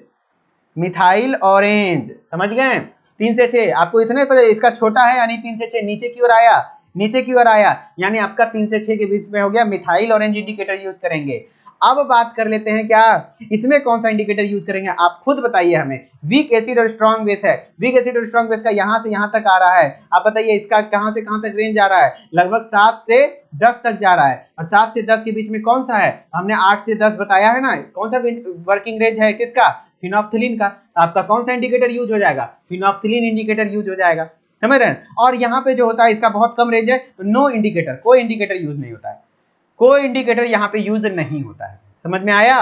मिथाइल ऑरेंज समझ गए? 3 से 6 आपको इतने पता, इसका छोटा है यानी 3 से 6 नीचे की ओर आया, नीचे की ओर आया, यानी आपका 3 से 6 के बीच में हो गया, मिथाइल ऑरेंज इंडिकेटर यूज करेंगे। अब बात कर लेते हैं क्या इसमें कौन सा इंडिकेटर यूज करेंगे, आप खुद बताइए हमें। वीक एसिड और स्ट्रॉन्ग बेस है, वीक एसिड और स्ट्रॉन्ग बेस का यहाँ से यहाँ तक आ रहा है, आप बताइए इसका कहाँ से कहाँ तक रेंज आ रहा है? लगभग 7 से 10 तक जा रहा है, और 7 से 10 के बीच में कौन सा है? हमने 8 से 10 बताया है ना, कौन सा वर्किंग रेंज है किसका? फिनोप्थलीन का। तो आपका कौन सा इंडिकेटर यूज हो जाएगा? फिनोप्थलीन इंडिकेटर यूज हो जाएगा, समझ रहे हैं। और यहाँ पे जो होता है इसका बहुत कम रेंज है, तो नो इंडिकेटर, कोई इंडिकेटर यूज नहीं होता है, कोई इंडिकेटर यहाँ पे यूज नहीं होता है, समझ में आया?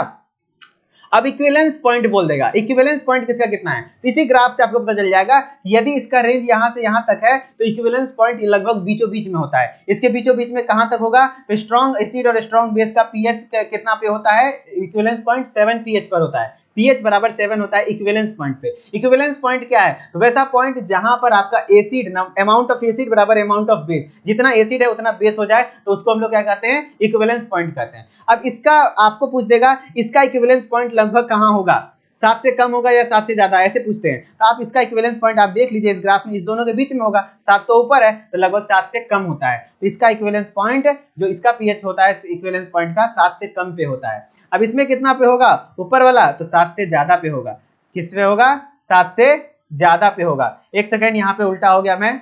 अब इक्विवेलेंस पॉइंट बोल देगा, इक्विवेलेंस पॉइंट किसका कितना है? इसी ग्राफ से आपको पता चल जाएगा, यदि इसका रेंज यहाँ से यहाँ तक है तो इक्विवेलेंस पॉइंट लगभग बीचों बीच में होता है। इसके बीचों बीच में कहाँ तक होगा? तो स्ट्रॉन्ग एसिड और स्ट्रॉन्ग बेस का पीएच कितना पे होता है? इक्विवेलेंस पॉइंट 7 पीएच पर होता है, पीएच बराबर 7 होता है इक्विवेलेंस पॉइंट पे। इक्विवेलेंस पॉइंट क्या है? तो वैसा पॉइंट जहां पर आपका एसिड अमाउंट ऑफ एसिड बराबर अमाउंट ऑफ बेस, जितना एसिड है उतना बेस हो जाए तो उसको हम लोग क्या कहते हैं? इक्विवेलेंस पॉइंट कहते हैं। अब इसका आपको पूछ देगा इसका इक्विवेलेंस पॉइंट लगभग कहां होगा, 7 से कम होगा या 7 से ज्यादा, ऐसे पूछते हैं। तो आप इसका इक्विवेलेंस पॉइंट आप देख लीजिए, इस ग्राफ में इस दोनों के बीच में होगा, 7 तो ऊपर है तो लगभग 7 से कम होता है। तो इसका इक्विवेलेंस पॉइंट जो इसका पीएच होता है इक्विवेलेंस पॉइंट का 7 से कम पे होता है। अब इसमें कितना पे होगा? ऊपर वाला तो 7 से ज्यादा पे होगा। किस पे होगा? 7 से ज्यादा पे होगा। एक सेकंड, यहाँ पे उल्टा हो गया, मैं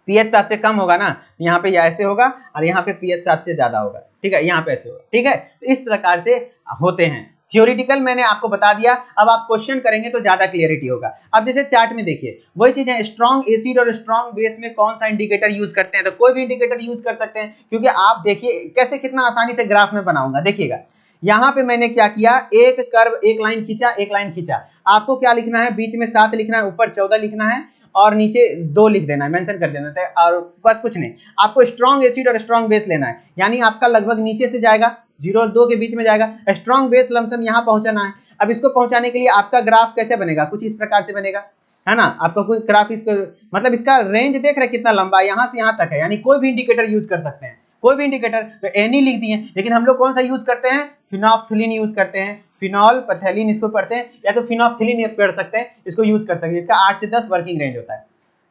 पीएच 7 से कम होगा ना, यहाँ पे ऐसे होगा और यहाँ पे पीएच 7 से ज्यादा होगा, ठीक है, यहाँ पे ऐसे होगा, ठीक है। तो इस प्रकार से होते हैं। थ्योरेटिकल मैंने आपको बता दिया, अब आप क्वेश्चन करेंगे तो ज्यादा क्लियरिटी होगा। अब जैसे चार्ट में देखिए वही चीज है, स्ट्रॉन्ग एसिड और स्ट्रॉन्ग बेस में कौन सा इंडिकेटर यूज करते हैं? तो कोई भी इंडिकेटर यूज कर सकते हैं, क्योंकि आप देखिए कैसे कितना आसानी से ग्राफ में बनाऊंगा। देखिएगा यहाँ पे मैंने क्या किया, एक कर्व, एक लाइन खींचा, एक लाइन खींचा। आपको क्या लिखना है? बीच में 7 लिखना है, ऊपर 14 लिखना है और नीचे 2 लिख देना है, मेंशन कर देना है, और बस कुछ नहीं। आपको स्ट्रॉन्ग एसिड और स्ट्रॉन्ग बेस लेना है, यानी आपका लगभग नीचे से जाएगा, 0 और 2 के बीच में जाएगा। स्ट्रॉन्ग बेस लमसम यहाँ पहुंचाना है। अब इसको पहुंचाने के लिए आपका ग्राफ कैसे बनेगा? कुछ इस प्रकार से बनेगा, है ना। आपका कोई ग्राफ इसको मतलब इसका रेंज देख रहे कितना लंबा है, यहाँ से यहाँ तक है, यानी कोई भी इंडिकेटर यूज कर सकते हैं, कोई भी इंडिकेटर। तो एनी लिख दिए, लेकिन हम लोग कौन सा यूज करते हैं? फिनोप्थलीन यूज करते हैं, फिनॉल पैथेलिन इसको पढ़ते हैं, या तो फिनोप्थलीन पढ़ सकते हैं, इसको यूज कर सकते हैं। इसका 8 से 10 वर्किंग रेंज होता है,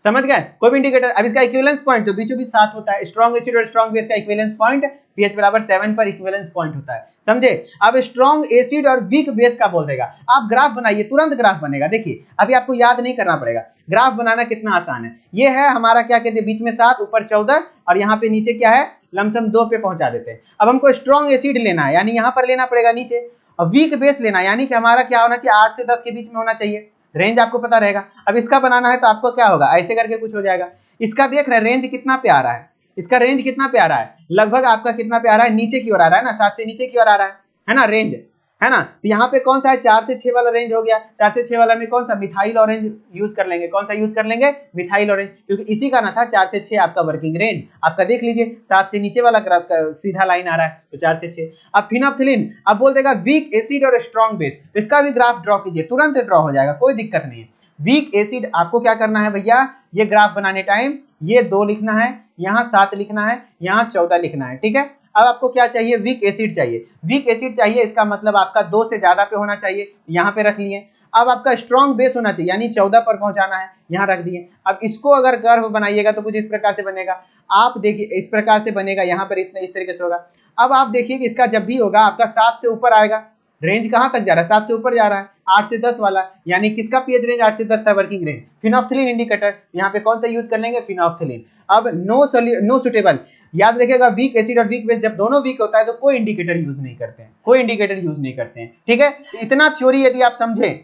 समझ गए? कोई भी इंडिकेटर। अब इसका इक्विवेलेंस पॉइंट तो बीचों बीच 7 होता है। स्ट्रॉन्ग एसिड और स्ट्रॉन्ग बेस का इक्विवेलेंस पॉइंट पीएच बराबर 7 पर इक्विवेलेंस पॉइंट होता है, समझे? अब स्ट्रॉन्ग एसिड और वीक बेस का बोल देगा। आप ग्राफ बनाइए, तुरंत ग्राफ बनेगा। देखिए अभी आपको याद नहीं करना पड़ेगा, ग्राफ बनाना कितना आसान है। ये है हमारा क्या कहते हैं, बीच में 7, ऊपर 14 और यहाँ पे नीचे क्या है, लमसम 2 पे पहुंचा देते हैं। अब हमको स्ट्रॉन्ग एसिड लेना है, यानी यहाँ पर लेना पड़ेगा नीचे, और वीक बेस लेना है, यानी कि हमारा क्या होना चाहिए, 8 से 10 के बीच में होना चाहिए। रेंज आपको पता रहेगा। अब इसका बनाना है तो आपको क्या होगा, ऐसे करके कुछ हो जाएगा। इसका देख रहे हैं रेंज कितना पे आ रहा है, इसका रेंज कितना पे आ रहा है, लगभग आपका कितना पे आ रहा है, नीचे की ओर आ रहा है ना, 7 से नीचे की ओर आ रहा है ना रेंज, है ना। तो यहाँ पे कौन सा है, 4 से 6 वाला रेंज हो गया। 4 से 6 वाला में कौन सा, मिथाइल ऑरेंज यूज कर लेंगे। कौन सा यूज कर लेंगे, मिथाइल ऑरेंज, क्योंकि इसी का ना था 4 से 6 आपका वर्किंग रेंज। आपका देख लीजिए 7 से नीचे वाला ग्राफ का सीधा लाइन आ रहा है, तो 4 से 6। अब फिनोप्थलीन, अब बोल देगा वीक एसिड और स्ट्रॉन्ग बेस, तो इसका भी ग्राफ ड्रॉ कीजिए, तुरंत ड्रॉ हो जाएगा, कोई दिक्कत नहीं है। वीक एसिड आपको क्या करना है भैया, ये ग्राफ बनाने टाइम ये 2 लिखना है, यहाँ 7 लिखना है, यहाँ 14 लिखना है, ठीक है। अब आपको क्या चाहिए, वीक एसिड चाहिए। वीक एसिड चाहिए, इसका मतलब आपका 2 से ज्यादा पे होना चाहिए, यहाँ पे रख लिए। अब आपका स्ट्रॉन्ग बेस होना चाहिए, यानी 14 पर पहुंचाना है, यहाँ रख दिए। अब इसको अगर कर्व बनाइएगा तो कुछ इस प्रकार से बनेगा। आप देखिए इस प्रकार से बनेगा, यहाँ पर इतना इस तरीके से होगा। अब आप देखिए कि इसका जब भी होगा आपका 7 से ऊपर आएगा, रेंज कहां तक जा रहा है, 7 से ऊपर जा रहा है, 8 से 10 वाला, यानी किसका पीएच रेंज 8 से 10 था वर्किंग रेंज, फिनोल्फ्थालीन इंडिकेटर, यहाँ पे कौन सा यूज कर लेंगे, फिनोल्फ्थालीन। अब नो सुटेबल, याद रखिएगा वीक एसिड और वीक बेस जब दोनों वीक होता है तो कोई इंडिकेटर यूज नहीं करते हैं, कोई इंडिकेटर यूज नहीं करते हैं, ठीक है। इतना थ्योरी यदि आप समझें,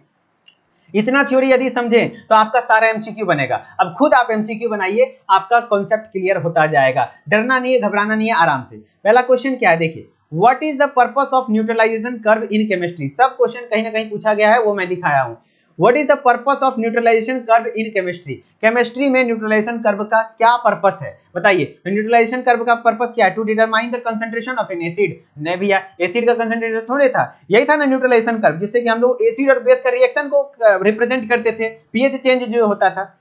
इतना थ्योरी यदि समझें तो आपका सारा एमसीक्यू बनेगा। अब खुद आप एमसीक्यू बनाइए, आपका कॉन्सेप्ट क्लियर होता जाएगा, डरना नहीं है, घबराना नहीं है, आराम से। पहला क्वेश्चन क्या है, देखिए, what is the purpose of neutralization curve in chemistry. सब क्वेश्चन कहीं ना कहीं पूछा गया है, वो मैं दिखाया हूं। What is the purpose of neutralization curve in chemistry, chemistry में न्यूट्रलाइजेशन कर्व का क्या पर्पस है, बताइए। न्यूट्रलाइजेशन कर्व का पर्पस क्या है, to determine the concentration of an acid. नहीं भैया, एसिड का कंसंट्रेशन थोड़े था, यही था ना न्यूट्रलाइजेशन कर्व, जिससे कि हम लोग एसिड और बेस का रिएक्शन को रिप्रेजेंट करते थे, पीएच चेंज जो होता था।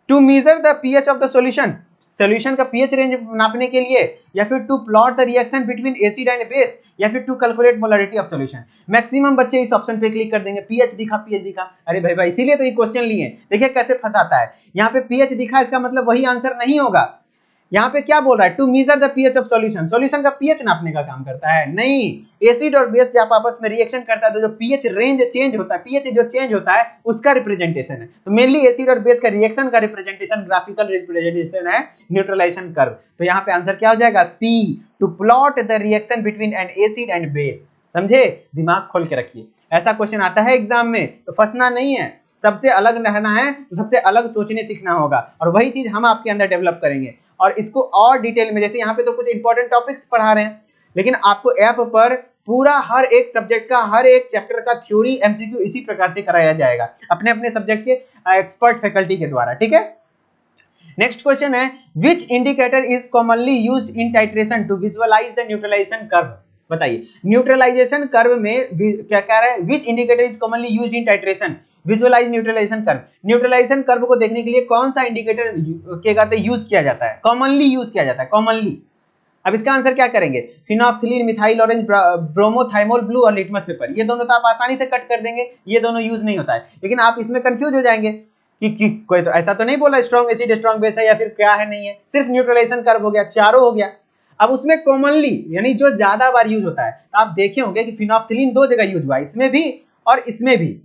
To measure the pH of the solution, solution का पीएच रेंज नापने के लिए, या फिर to plot the reaction between acid and base, या फिर to calculate molarity of solution. Maximum बच्चे इस ऑप्शन पे क्लिक कर देंगे, पीएच दिखा, पीएच दिखा। अरे भाई भाई, इसीलिए तो ये क्वेश्चन लिए, देखिए कैसे फंसाता है। यहाँ पे पीएच दिखा, इसका मतलब वही आंसर नहीं होगा। यहाँ पे क्या बोल रहा है, to measure the pH of solution, solution का पीएच नापने का काम करता है, नहीं। एसिड और बेस जब आपस में रिएक्शन करता है तो जो पीएच रेंज चेंज होता है, पीएच जो चेंज होता है उसका रिप्रेजेंटेशन है। तो मेनली एसिड और बेस का रिएक्शन का रिप्रेजेंटेशन, ग्राफिकल रिप्रेजेंटेशन है न्यूट्रलाइजेशन कर्व। तो यहाँ पे आंसर क्या हो जाएगा, C, to plot the reaction between an acid and base. समझे, दिमाग खोल के रखिए, ऐसा क्वेश्चन आता है एग्जाम में, तो फंसना नहीं है, सबसे अलग रहना है, तो सबसे अलग सोचने सीखना होगा, और वही चीज हम आपके अंदर डेवलप करेंगे। और इसको और डिटेल में, जैसे यहाँ पे तो कुछ इंपॉर्टेंट टॉपिक्स पढ़ा रहे हैं, लेकिन आपको ऐप पर पूरा हर एक सब्जेक्ट का, हर एक चैप्टर का थ्योरी एमसीक्यू इसी प्रकार से कराया जाएगा अपने अपने सब्जेक्ट के एक्सपर्ट फैकल्टी के द्वारा, ठीक है। नेक्स्ट क्वेश्चन है, which indicator is commonly used in titration to visualise the neutralisation curve. बताइए, न्यूट्रलाइजेशन कर्व में क्या कह रहा है, which indicator is commonly used in titration visualise neutralisation curve. Neutralisation curve को देखने के लिए कौन सा इंडिकेटर क्या कहते हैं यूज किया जाता है, कॉमनली यूज किया जाता है, कॉमनली। अब इसका आंसर क्या करेंगे, फिनोल्फ्थालीन, मिथाइल ऑरेंज, ब्रोमोथाइमोल ब्लू और लिटमस पेपर, ये दोनों तो आप आसानी से कट कर देंगे, ये दोनों यूज नहीं होता है। लेकिन आप इसमें कंफ्यूज हो जाएंगे कि कोई तो ऐसा तो नहीं बोला स्ट्रॉन्ग एसिड स्ट्रॉन्ग बेस है या फिर क्या है, नहीं है, सिर्फ न्यूट्रलाइजेशन कर्व हो गया, चारों हो गया। अब उसमें कॉमनली यानी जो ज्यादा बार यूज होता है, तो आप देखे होंगे कि फिनोल्फ्थालीन 2 जगह यूज हुआ, इसमें भी और इसमें भी,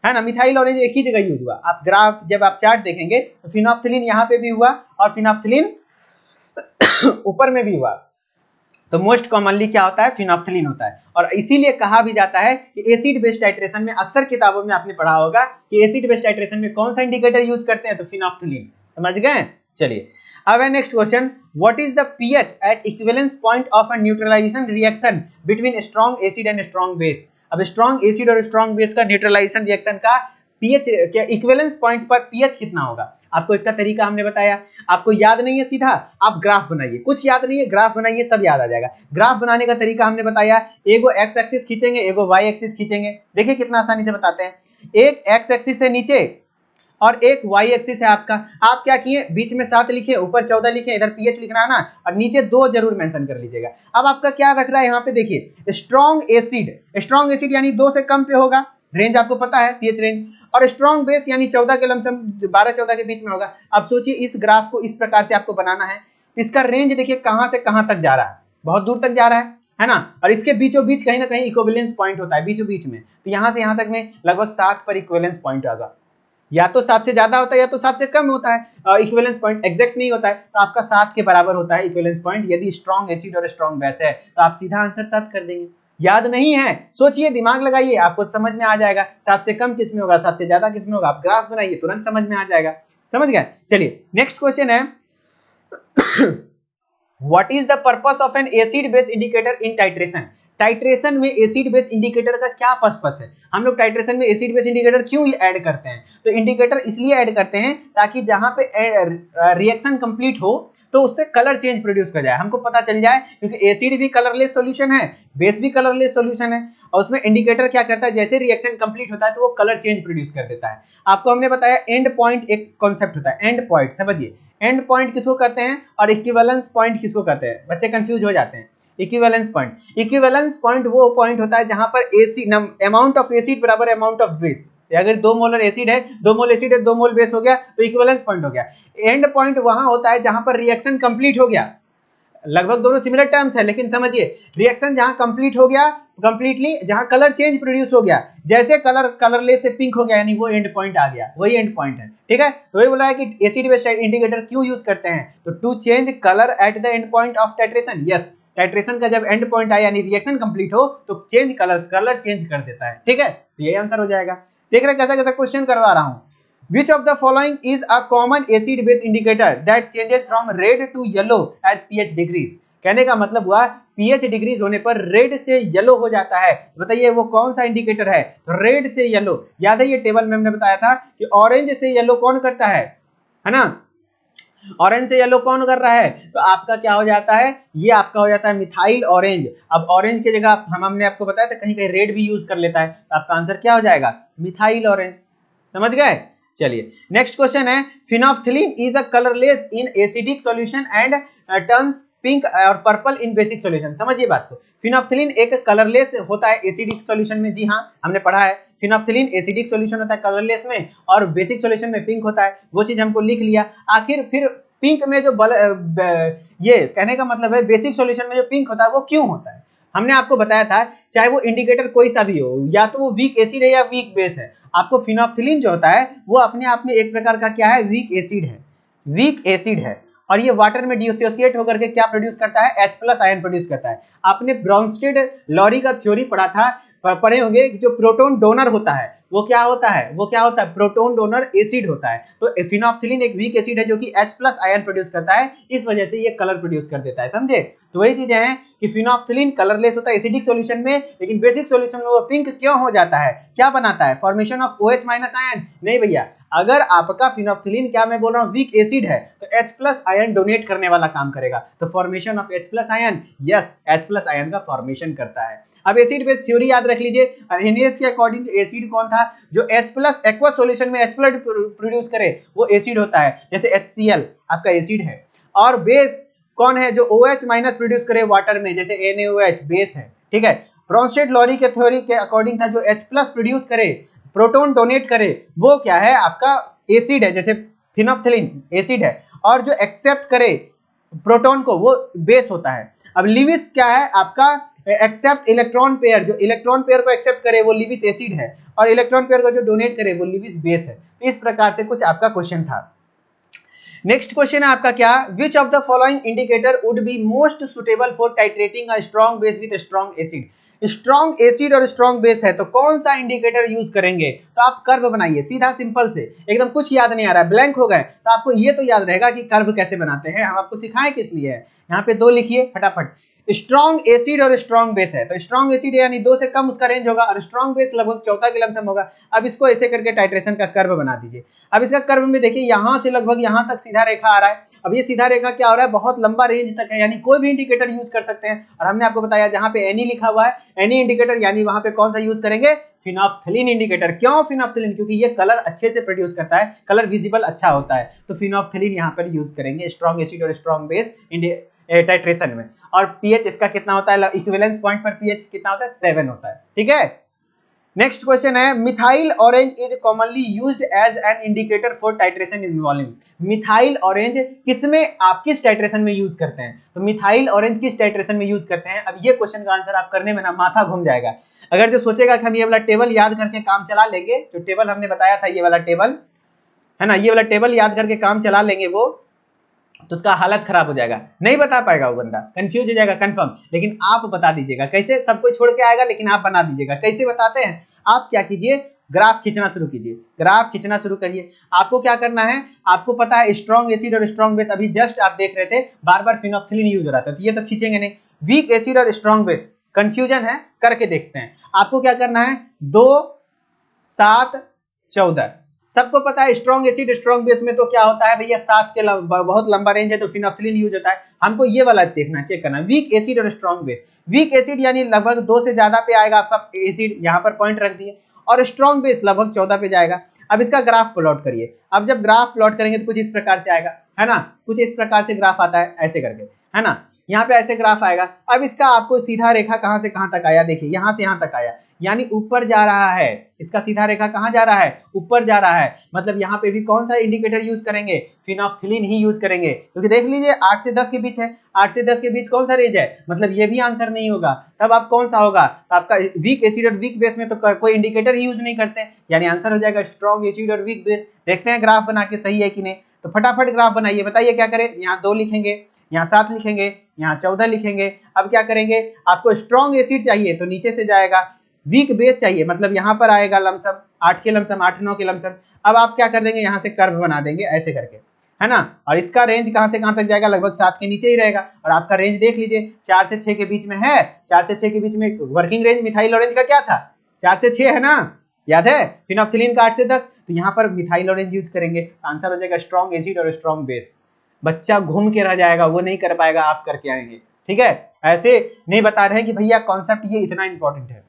है ना। मिथाइल ऑरेंज एक ही जगह यूज हुआ। आप ग्राफ जब आप चार्ट देखेंगे तो फिनोल्फ्थालीन यहाँ पे भी हुआ और फिनोल्फ्थालीन ऊपर में भी हुआ। तो मोस्ट कॉमनली क्या होता है, फिनोल्फ्थालीन होता है। और इसीलिए कहा भी जाता है कि एसिड बेस्ड टाइट्रेशन में, अक्सर किताबों में आपने पढ़ा होगा कि एसिड बेस्ड टाइट्रेशन में कौन सा इंडिकेटर यूज करते हैं, तो फिनोल्फ्थालीन। समझ गए, चलिए अब है next question, what is the pH at equivalence point of a neutralization reaction between strong acid and strong base. अब स्ट्रॉन्ग एसिड और स्ट्रॉन्ग बेस का न्यूट्रलाइजेशन रिएक्शन का पीएच क्या, इक्विवेलेंस पॉइंट पर पीएच कितना होगा। आपको इसका तरीका हमने बताया, आपको याद नहीं है, सीधा आप ग्राफ बनाइए, कुछ याद नहीं है ग्राफ बनाइए, सब याद आ जाएगा। ग्राफ बनाने का तरीका हमने बताया, एगो एक्स एक्सिस खींचेंगे, एगो वाई एक्सिस खींचेंगे। देखिए कितना आसानी से बताते हैं, एक एक्स एक्सिस से नीचे और एक वाई एक्सिस है आपका। आप क्या किए, बीच में 7 लिखे, ऊपर 14 लिखे, इधर पीएच लिखना है ना, और नीचे 2 जरूर मेंशन कर लीजिएगा। अब आपका क्या रख रहा है यहाँ पे, देखिए स्ट्रॉन्ग एसिड यानी 2 से कम पे होगा, रेंज आपको पता है पीएच रेंज, और स्ट्रॉन्ग बेस यानी 14 के लमसम 12-14 के बीच में होगा। अब सोचिए इस ग्राफ को इस प्रकार से आपको बनाना है, इसका रेंज देखिए कहां से कहां तक जा रहा है, बहुत दूर तक जा रहा है ना। और इसके बीचों बीच कहीं ना कहीं इक्विवेलेंस पॉइंट होता है बीचों बीच में, तो यहां से यहां तक में लगभग 7 पर इक्विवेलेंस पॉइंट आएगा, या तो 7 से ज्यादा होता है या तो 7 से कम होता है। इक्विवेलेंस पॉइंट एग्जैक्ट नहीं होता है, तो आपका 7 के बराबर होता है इक्विवेलेंस पॉइंट यदि स्ट्रॉन्ग एसिड और स्ट्रॉन्ग बेस है, तो आप सीधा आंसर 7 कर देंगे। याद नहीं है, सोचिए, दिमाग लगाइए, आपको समझ में आ जाएगा 7 से कम किस में होगा, 7 से ज्यादा किस में होगा। आप ग्राफ बनाइए, तुरंत समझ में आ जाएगा। समझ गए, चलिए नेक्स्ट क्वेश्चन है, what is the purpose of an acid base indicator in titration. Titration में एसिड बेस इंडिकेटर का क्या पर्पस है, हम लोग टाइट्रेशन में एसिड बेस इंडिकेटर क्यों ऐड करते हैं। तो इंडिकेटर इसलिए ऐड करते हैं ताकि जहां पे रिएक्शन कंप्लीट हो तो उससे कलर चेंज प्रोड्यूस कर जाए, हमको पता चल जाए, क्योंकि एसिड भी कलरलेस सॉल्यूशन है, बेस भी कलरलेस सॉल्यूशन है, और उसमें इंडिकेटर क्या करता है, जैसे रिएक्शन कंप्लीट होता है तो वो कलर चेंज प्रोड्यूस कर देता है। आपको हमने बताया एंड पॉइंट एक कॉन्सेप्ट होता है, एंड पॉइंट समझिए, एंड पॉइंट किसको कहते हैं और इक्विवेलेंस पॉइंट किसको कहते हैं, बच्चे कंफ्यूज हो जाते हैं। इक्विवेलेंस पॉइंट वो पॉइंट होता है जहां पर एसिड अमाउंट ऑफ एसिड बराबर अमाउंट ऑफ बेस, अगर 2 मोलर एसिड है, 2 मोल एसिड है, 2 मोल बेस हो गया, तो इक्विवेलेंस पॉइंट हो गया। एंड पॉइंट वहां होता है जहां पर रिएक्शन कंप्लीट हो गया, लगभग दोनों सिमिलर टर्म्स है, लेकिन समझिए रिएक्शन जहां कंप्लीट हो गया, कंप्लीटली जहां कलर चेंज प्रोड्यूस हो गया, जैसे कलर कलरलेस से पिंक हो गया, यानी वो एंड पॉइंट आ गया, वही एंड पॉइंट है। ठीक है, तो वही बोला है कि एसिड बेस इंडिकेटर क्यों यूज करते हैं, तो to change colour at the end point of titration. Yes, titration का जब एंड पॉइंट आया यानी रिएक्शन कंप्लीट हो तो चेंज कलर चेंज कर देता है। ठीक है, तो यही आंसर हो जाएगा। देख रहे कैसा कैसा क्वेश्चन करवा रहा हूं। Which of the following is a common acid base indicator that changes from red to yellow as pH decrease? कहने का मतलब हुआ pH डिक्रीज होने पर रेड से येलो हो जाता है। बताइए वो कौन सा इंडिकेटर है, रेड से येलो। याद है ये टेबल में हमने बताया था कि ऑरेंज से येलो कौन करता है ना, ऑरेंज से येलो कौन कर रहा है, तो आपका क्या हो जाता है, ये आपका हो जाता है मिथाइल ऑरेंज। अब ऑरेंज की जगह हमने आपको बताया था कहीं कहीं रेड भी यूज कर लेता है, तो आपका आंसर क्या हो जाएगा, मिथाइल ऑरेंज। समझ गए। चलिए नेक्स्ट क्वेश्चन है, phenolphthalein is a colourless in acidic solution and turns pink और पर्पल इन बेसिक सॉल्यूशन। समझिए बात को, फिनोल्फ्थालीन एक कलरलेस होता है एसिडिक सॉल्यूशन में, जी हाँ हमने पढ़ा है, फिनोल्फ्थालीन एसिडिक सॉल्यूशन होता है कलरलेस में, और बेसिक सॉल्यूशन में पिंक होता है, वो चीज हमको लिख लिया। आखिर फिर पिंक में जो ये कहने का मतलब है बेसिक सॉल्यूशन में जो पिंक होता है वो क्यों होता है, हमने आपको बताया था चाहे वो इंडिकेटर कोई सा भी हो, या तो वो वीक एसिड है या वीक बेस है, आपको फिनोल्फ्थालीन जो होता है वो अपने आप में एक प्रकार का क्या है, वीक एसिड है, वीक एसिड है, और ये वाटर में डिसोसिएट होकर के क्या प्रोड्यूस करता है, H+ आयन प्रोड्यूस करता है। आपने ब्राउनस्टेड लॉरी का थ्योरी पढ़ा था, पढ़े होंगे, जो प्रोटॉन डोनर होता है वो क्या होता है, वो क्या होता है, प्रोटॉन डोनर एसिड होता है। तो फिनोल्फ्थालीन एक वीक एसिड है जो कि H+ आयन प्रोड्यूस करता है, इस वजह से ये कलर प्रोड्यूस कर देता है। समझे, तो वही चीजें हैं कि फिनोल्फ्थालीन कलरलेस होता है एसिडिक सॉल्यूशन में, लेकिन बेसिक सॉल्यूशन में वो पिंक क्यों हो जाता है, क्या बनाता है, फॉर्मेशन ऑफ OH- आयन। नहीं भैया, अगर आपका फिनोल्फ्थालीन, क्या मैं बोल रहा हूँ, वीक एसिड है तो H+ आयन डोनेट करने वाला काम करेगा, तो formation of H+ ion, yes H+ ion का फॉर्मेशन करता है। अब एसिड बेस थ्योरी याद रख लीजिए, अर्हेनियस के अकॉर्डिंग एसिड कौन था, जो H+ एक्वा सॉल्यूशन में H+ प्रोड्यूस करे वो एसिड होता है, जैसे HCl आपका एसिड है, और बेस कौन है, जो OH- प्रोड्यूस करे वाटर में, जैसे NaOH बेस है। ठीक है, ब्राउनस्टेड लॉरी के थ्योरी के अकॉर्डिंग था, जो H+ प्रोड्यूस करे, प्रोटॉन डोनेट करे, वो क्या है, आपका एसिड है, जैसे फिनोल्फ्थालीन एसिड है, और जो एक्सेप्ट करे प्रोटॉन को वो बेस होता है। अब लिविस क्या है, आपका एक्सेप्ट इलेक्ट्रॉन पेयर, जो इलेक्ट्रॉन पेयर को एक्सेप्ट करे वो लिविस एसिड है, और इलेक्ट्रॉन पेयर को जो डोनेट करे वो लिविस बेस है। तो इस प्रकार से कुछ आपका क्वेश्चन था। नेक्स्ट क्वेश्चन है आपका क्या, which of the following indicator would be most suitable for titrating a strong base with strong acid. Strong acid और स्ट्रॉन्ग बेस है तो कौन सा इंडिकेटर यूज करेंगे, तो आप कर्व बनाइए सीधा सिंपल से, एकदम कुछ याद नहीं आ रहा है, ब्लैंक हो गए, तो आपको ये तो याद रहेगा कि कर्व कैसे बनाते हैं, हम आपको सिखाएं किस लिए है। यहाँ पे 2 लिखिए फटाफट, स्ट्रॉन्ग एसिड और स्ट्रॉन्ग बेस है, तो स्ट्रॉन्ग एसिड यानी 2 से कम उसका रेंज होगा, और स्ट्रॉन्ग बेस लगभग 14 के लमसम होगा। अब इसको ऐसे करके टाइट्रेशन का कर्व बना दीजिए। अब इसका कर्व में देखिए, यहाँ से लगभग यहाँ तक सीधा रेखा आ रहा है। अब ये सीधा रेखा क्या हो रहा है, बहुत लंबा रेंज तक है, यानी कोई भी इंडिकेटर यूज कर सकते हैं। और हमने आपको बताया जहां पे एनी लिखा हुआ है, एनी इंडिकेटर, यानी वहां पे कौन सा यूज करेंगे, फिनोल्फ्थालीन इंडिकेटर। क्यों फिनोल्फ्थालीन, क्योंकि ये कलर अच्छे से प्रोड्यूस करता है, कलर विजिबल अच्छा होता है, तो फिनोल्फ्थालीन यहाँ पर यूज करेंगे स्ट्रॉन्ग एसिड और स्ट्रॉन्ग बेस टाइट्रेशन में। और पीएच इसका कितना होता है, इक्विवेलेंस पॉइंट पर पीएच कितना होता है, 7 होता है। ठीक है, नेक्स्ट क्वेश्चन है, methyl orange is commonly used as an indicator for titration in volume. Methyl orange किसमें, आप किस टाइट्रेशन में यूज करते हैं, तो मिथाइल ऑरेंज किस टाइट्रेशन में यूज करते हैं। अब ये क्वेश्चन का आंसर आप करने में ना माथा घूम जाएगा। अगर जो सोचेगा कि हम ये वाला टेबल याद करके काम चला लेंगे, जो टेबल हमने बताया था, ये वाला टेबल है ना, ये वाला टेबल याद करके काम चला लेंगे वो, तो उसका हालत खराब हो जाएगा, नहीं बता पाएगा वो बंदा, कंफ्यूज हो जाएगा कंफर्म। लेकिन आप बता दीजिएगा कैसे, सब कोई छोड़ के आएगा लेकिन आप बना दीजिएगा। कैसे बताते हैं, आप क्या कीजिए, ग्राफ खींचना शुरू कीजिए, ग्राफ खींचना शुरू करिए। आपको क्या करना है, आपको पता है स्ट्रॉन्ग एसिड और स्ट्रॉन्ग बेस, अभी जस्ट आप देख रहे थे बार बार फिनोल्फ्थालीन यूज हो रहा था, तो ये तो खींचेंगे नहीं। वीक एसिड और स्ट्रॉन्ग बेस कंफ्यूजन है, करके देखते हैं। आपको क्या करना है, 2, 7, 14, सबको पता है स्ट्रॉन्ग एसिड स्ट्रॉन्ग बेस में तो क्या होता है भैया, 7 के बहुत लंबा रेंज है तो फिनोल्फ्थालीन यूज होता है। हमको ये वाला देखना, चेक करना, वीक एसिड और स्ट्रॉन्ग बेस। वीक एसिड यानी लगभग 2 से ज्यादा पे आएगा आपका एसिड, यहाँ पर पॉइंट रख दिए, और स्ट्रॉन्ग बेस लगभग 14 पे जाएगा। अब इसका ग्राफ प्लॉट करिए। अब जब ग्राफ प्लॉट करेंगे तो कुछ इस प्रकार से आएगा, है ना, कुछ इस प्रकार से ग्राफ आता है, ऐसे करके, है ना, यहाँ पे ऐसे ग्राफ आएगा। अब इसका आपको सीधा रेखा कहां से कहां तक आया, देखिए यहाँ से यहाँ तक आया, यानी ऊपर जा रहा है। इसका सीधा रेखा कहां जा रहा है? ऊपर जा रहा है। मतलब यहाँ पे भी कौन सा इंडिकेटर यूज करेंगे? फिनोल्फ्थालीन ही यूज करेंगे, क्योंकि देख लीजिए 8 से 10 के बीच है। 8 से 10 के बीच कौन सा रेंज है? मतलब ये भी आंसर नहीं होगा। तब आप कौन सा होगा? तो आपका वीक एसिड और वीक बेस में तो कोई इंडिकेटर ही यूज नहीं करते, यानी आंसर हो जाएगा स्ट्रॉन्ग एसिड और वीक बेस। देखते हैं ग्राफ बना के सही है कि नहीं। तो फटाफट ग्राफ बनाइए, बताइए क्या करें। यहाँ 2 लिखेंगे, यहाँ 7 लिखेंगे, यहाँ 14 लिखेंगे। अब क्या करेंगे? आपको स्ट्रॉन्ग एसिड चाहिए तो नीचे से जाएगा, वीक बेस चाहिए मतलब यहाँ पर आएगा लमसम 8 के लमसम, 8 9 के लमसम। अब आप क्या कर देंगे? यहाँ से कर्व बना देंगे ऐसे करके, है ना। और इसका रेंज कहाँ से कहाँ तक जाएगा? लगभग 7 के नीचे ही रहेगा। और आपका रेंज देख लीजिए 4 से 6 के बीच में है। 4 से 6 के बीच में वर्किंग रेंज मिथाइल ऑरेंज का क्या था? 4 से 6 है ना, याद है। फिनोल्फ्थालीन का 8 से 10, तो यहाँ पर मिथाइल ऑरेंज यूज करेंगे। आंसर हो जाएगा स्ट्रॉन्ग एसिड और स्ट्रॉन्ग बेस। बच्चा घूम के रह जाएगा, वो नहीं कर पाएगा, आप करके आएंगे। ठीक है, ऐसे नहीं बता रहे हैं कि भैया कॉन्सेप्ट ये इतना इंपॉर्टेंट है।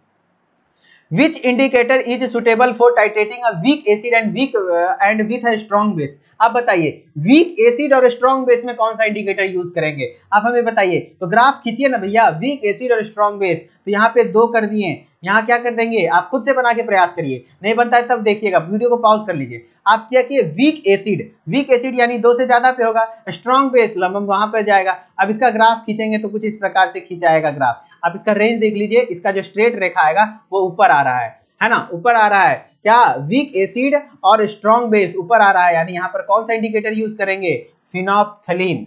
Which indicator is suitable for titrating a weak acid and with a strong base? आप बताइए वीक एसिड और स्ट्रॉन्ग बेस में कौन सा इंडिकेटर यूज करेंगे? आप हमें बताइए। तो ग्राफ खींचिए ना भैया, वीक एसिड और स्ट्रॉन्ग बेस। तो यहाँ पे 2 कर दिए, यहाँ क्या कर देंगे? आप खुद से बना के प्रयास करिए, नहीं बनता है तब देखिएगा, वीडियो को पॉज कर लीजिए। आप क्या किए? वीक एसिड यानी 2 से ज्यादा पे होगा, स्ट्रॉन्ग बेस लंबम वहां पर जाएगा। अब इसका ग्राफ खींचेंगे तो कुछ इस प्रकार से खींचाएगा ग्राफ। आप इसका रेंज देख लीजिए, इसका जो स्ट्रेट रेखा आएगा वो ऊपर आ रहा है ना, ऊपर आ रहा है। क्या? वीक एसिड और स्ट्रॉन्ग बेस ऊपर आ रहा है, यानी यहाँ पर कौन सा इंडिकेटर यूज करेंगे? फिनोल्फ्थालीन,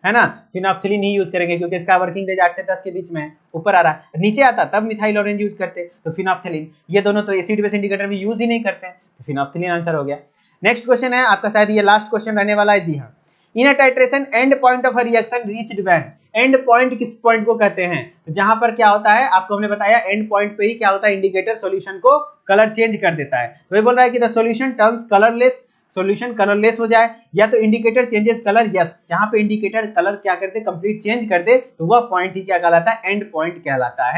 है ना, फिनोल्फ्थालीन ही यूज करेंगे, क्योंकि इसका वर्किंग रेंज 8 से 10 के बीच में है, ऊपर आ रहा है। नीचे आता तब मिथाइल ऑरेंज यूज करते, तो फिनोल्फ्थालीन। ये दोनों तो एसिड बेस इंडिकेटर भी यूज ही नहीं करते हैं, तो फिनोल्फ्थालीन आंसर हो गया। नेक्स्ट क्वेश्चन है आपका, शायद ये लास्ट क्वेश्चन रहने वाला है। जी हाँ, in a titration end point of a reaction reached when. End point किस पॉइंट को कहते हैं? तो जहां पर क्या होता है, आपको हमने बताया एंड पॉइंट पे ही क्या होता है, इंडिकेटर सॉल्यूशन को कलर चेंज कर देता है। तो ये बोल रहा है कि the solution turns colourless, solution colourless हो जाए, या तो इंडिकेटर चेंजेस कलर। यस, जहां पे इंडिकेटर कलर क्या करते, कंप्लीट चेंज कर दे, तो वह पॉइंट ही क्या कहलाता है? एंड पॉइंट कहलाता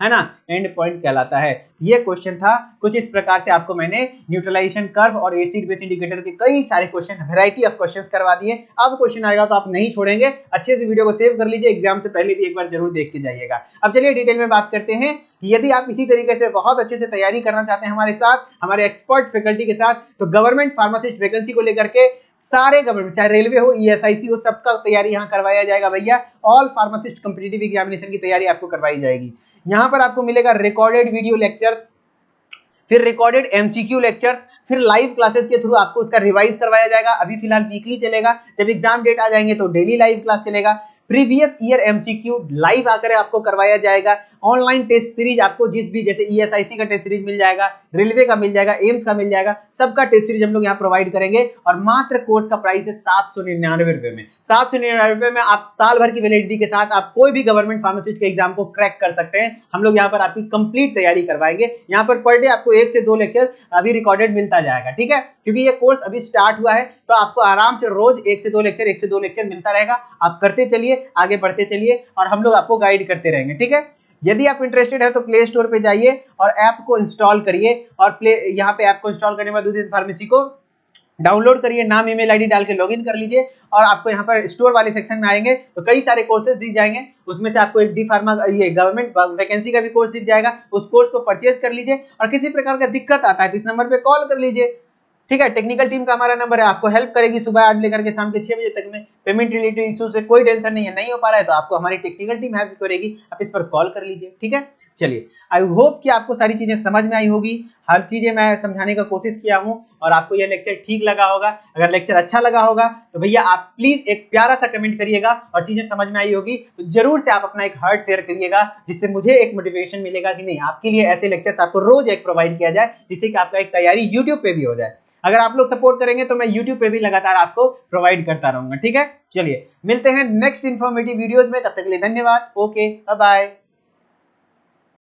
है ना, एंड पॉइंट कहलाता है। ये क्वेश्चन था कुछ इस प्रकार से, आपको मैंने न्यूट्रलाइजेशन कर्व और एसिड बेस इंडिकेटर के कई सारे क्वेश्चन, वैरायटी ऑफ क्वेश्चंस करवा दिए। अब क्वेश्चन आएगा तो आप नहीं छोड़ेंगे, अच्छे से वीडियो को सेव कर लीजिए, एग्जाम से पहले भी एक बार जरूर देख के जाइएगा। अब चलिए डिटेल में बात करते हैं कि यदि आप इसी तरीके से बहुत अच्छे से तैयारी करना चाहते हैं हमारे साथ, हमारे एक्सपर्ट फैकल्टी के साथ, तो गवर्नमेंट फार्मासिस्ट वैकेंसी को लेकर के सारे गवर्नमेंट, चाहे रेलवे हो, ईएसआईसी हो, सबका तैयारी यहाँ करवाया जाएगा भैया। ऑल फार्मासिस्ट कॉम्पिटिटिव एग्जामिनेशन की तैयारी आपको करवाई जाएगी। यहाँ पर आपको मिलेगा रिकॉर्डेड वीडियो लेक्चर्स, फिर रिकॉर्डेड एमसीक्यू लेक्चर्स, फिर लाइव क्लासेस के थ्रू आपको उसका रिवाइज करवाया जाएगा। अभी फिलहाल वीकली चलेगा, जब एग्जाम डेट आ जाएंगे तो डेली लाइव क्लास चलेगा। प्रीवियस ईयर एमसीक्यू लाइव आकर आपको करवाया जाएगा। ऑनलाइन टेस्ट सीरीज आपको जिस भी, जैसे ईएसआईसी का टेस्ट सीरीज मिल जाएगा, रेलवे का मिल जाएगा, एम्स का मिल जाएगा, सबका टेस्ट सीरीज हम लोग यहाँ प्रोवाइड करेंगे। और मात्र कोर्स का प्राइस है 799 रुपए में। 799 रुपए में आप साल भर की वैलिडिटी के साथ आप कोई भी गवर्नमेंट फार्मासिस्ट के एग्जाम को क्रैक कर सकते हैं। हम लोग यहाँ पर आपकी कंप्लीट तैयारी करवाएंगे। यहाँ पर पर डे आपको 1 से 2 लेक्चर अभी रिकॉर्डेड मिलता जाएगा, ठीक है, क्योंकि ये कोर्स अभी स्टार्ट हुआ है, तो आपको आराम से रोज 1 से 2 लेक्चर मिलता रहेगा। आप करते चलिए, आगे बढ़ते चलिए, और हम लोग आपको गाइड करते रहेंगे, ठीक है। यदि आप इंटरेस्टेड है तो प्ले स्टोर पे जाइए और ऐप को इंस्टॉल करिए, और यहाँ पे ऐप को इंस्टॉल करने के बाद उदित फार्मेसी को डाउनलोड करिए, नाम ईमेल आईडी डाल के लॉगिन कर लीजिए, और आपको यहाँ पर स्टोर वाले सेक्शन में आएंगे तो कई सारे कोर्सेज दिख जाएंगे। उसमें से आपको एक डी फार्मा, ये गवर्नमेंट वैकेंसी का भी कोर्स दिख जाएगा, उस कोर्स को परचेज कर लीजिए। और किसी प्रकार का दिक्कत आता है तो इस नंबर पे कॉल कर लीजिए, ठीक है। टेक्निकल टीम का हमारा नंबर है, आपको हेल्प करेगी सुबह 8 लेकर के शाम के 6 बजे तक में। पेमेंट रिलेटेड इशू से कोई टेंशन नहीं है, नहीं हो पा रहा है तो आपको हमारी टेक्निकल टीम हेल्प करेगी, आप इस पर कॉल कर लीजिए, ठीक है। चलिए, आई होप कि आपको सारी चीजें समझ में आई होगी, हर चीजें मैं समझाने का कोशिश किया हूं, और आपको यह लेक्चर ठीक लगा होगा। अगर लेक्चर अच्छा लगा होगा तो भैया आप प्लीज एक प्यारा सा कमेंट करिएगा, और चीजें समझ में आई होगी तो जरूर से आप अपना एक हार्ट शेयर करिएगा, जिससे मुझे एक मोटिवेशन मिलेगा कि नहीं, आपके लिए ऐसे लेक्चर्स आपको रोज एक प्रोवाइड किया जाए, जिससे कि आपका एक तैयारी यूट्यूब पे भी हो जाए। अगर आप लोग सपोर्ट करेंगे तो मैं YouTube पे भी लगातार आपको प्रोवाइड करता रहूंगा, ठीक है। चलिए, मिलते हैं नेक्स्ट इन्फॉर्मेटिव वीडियोज में, तब तक के लिए धन्यवाद। Okay, bye bye.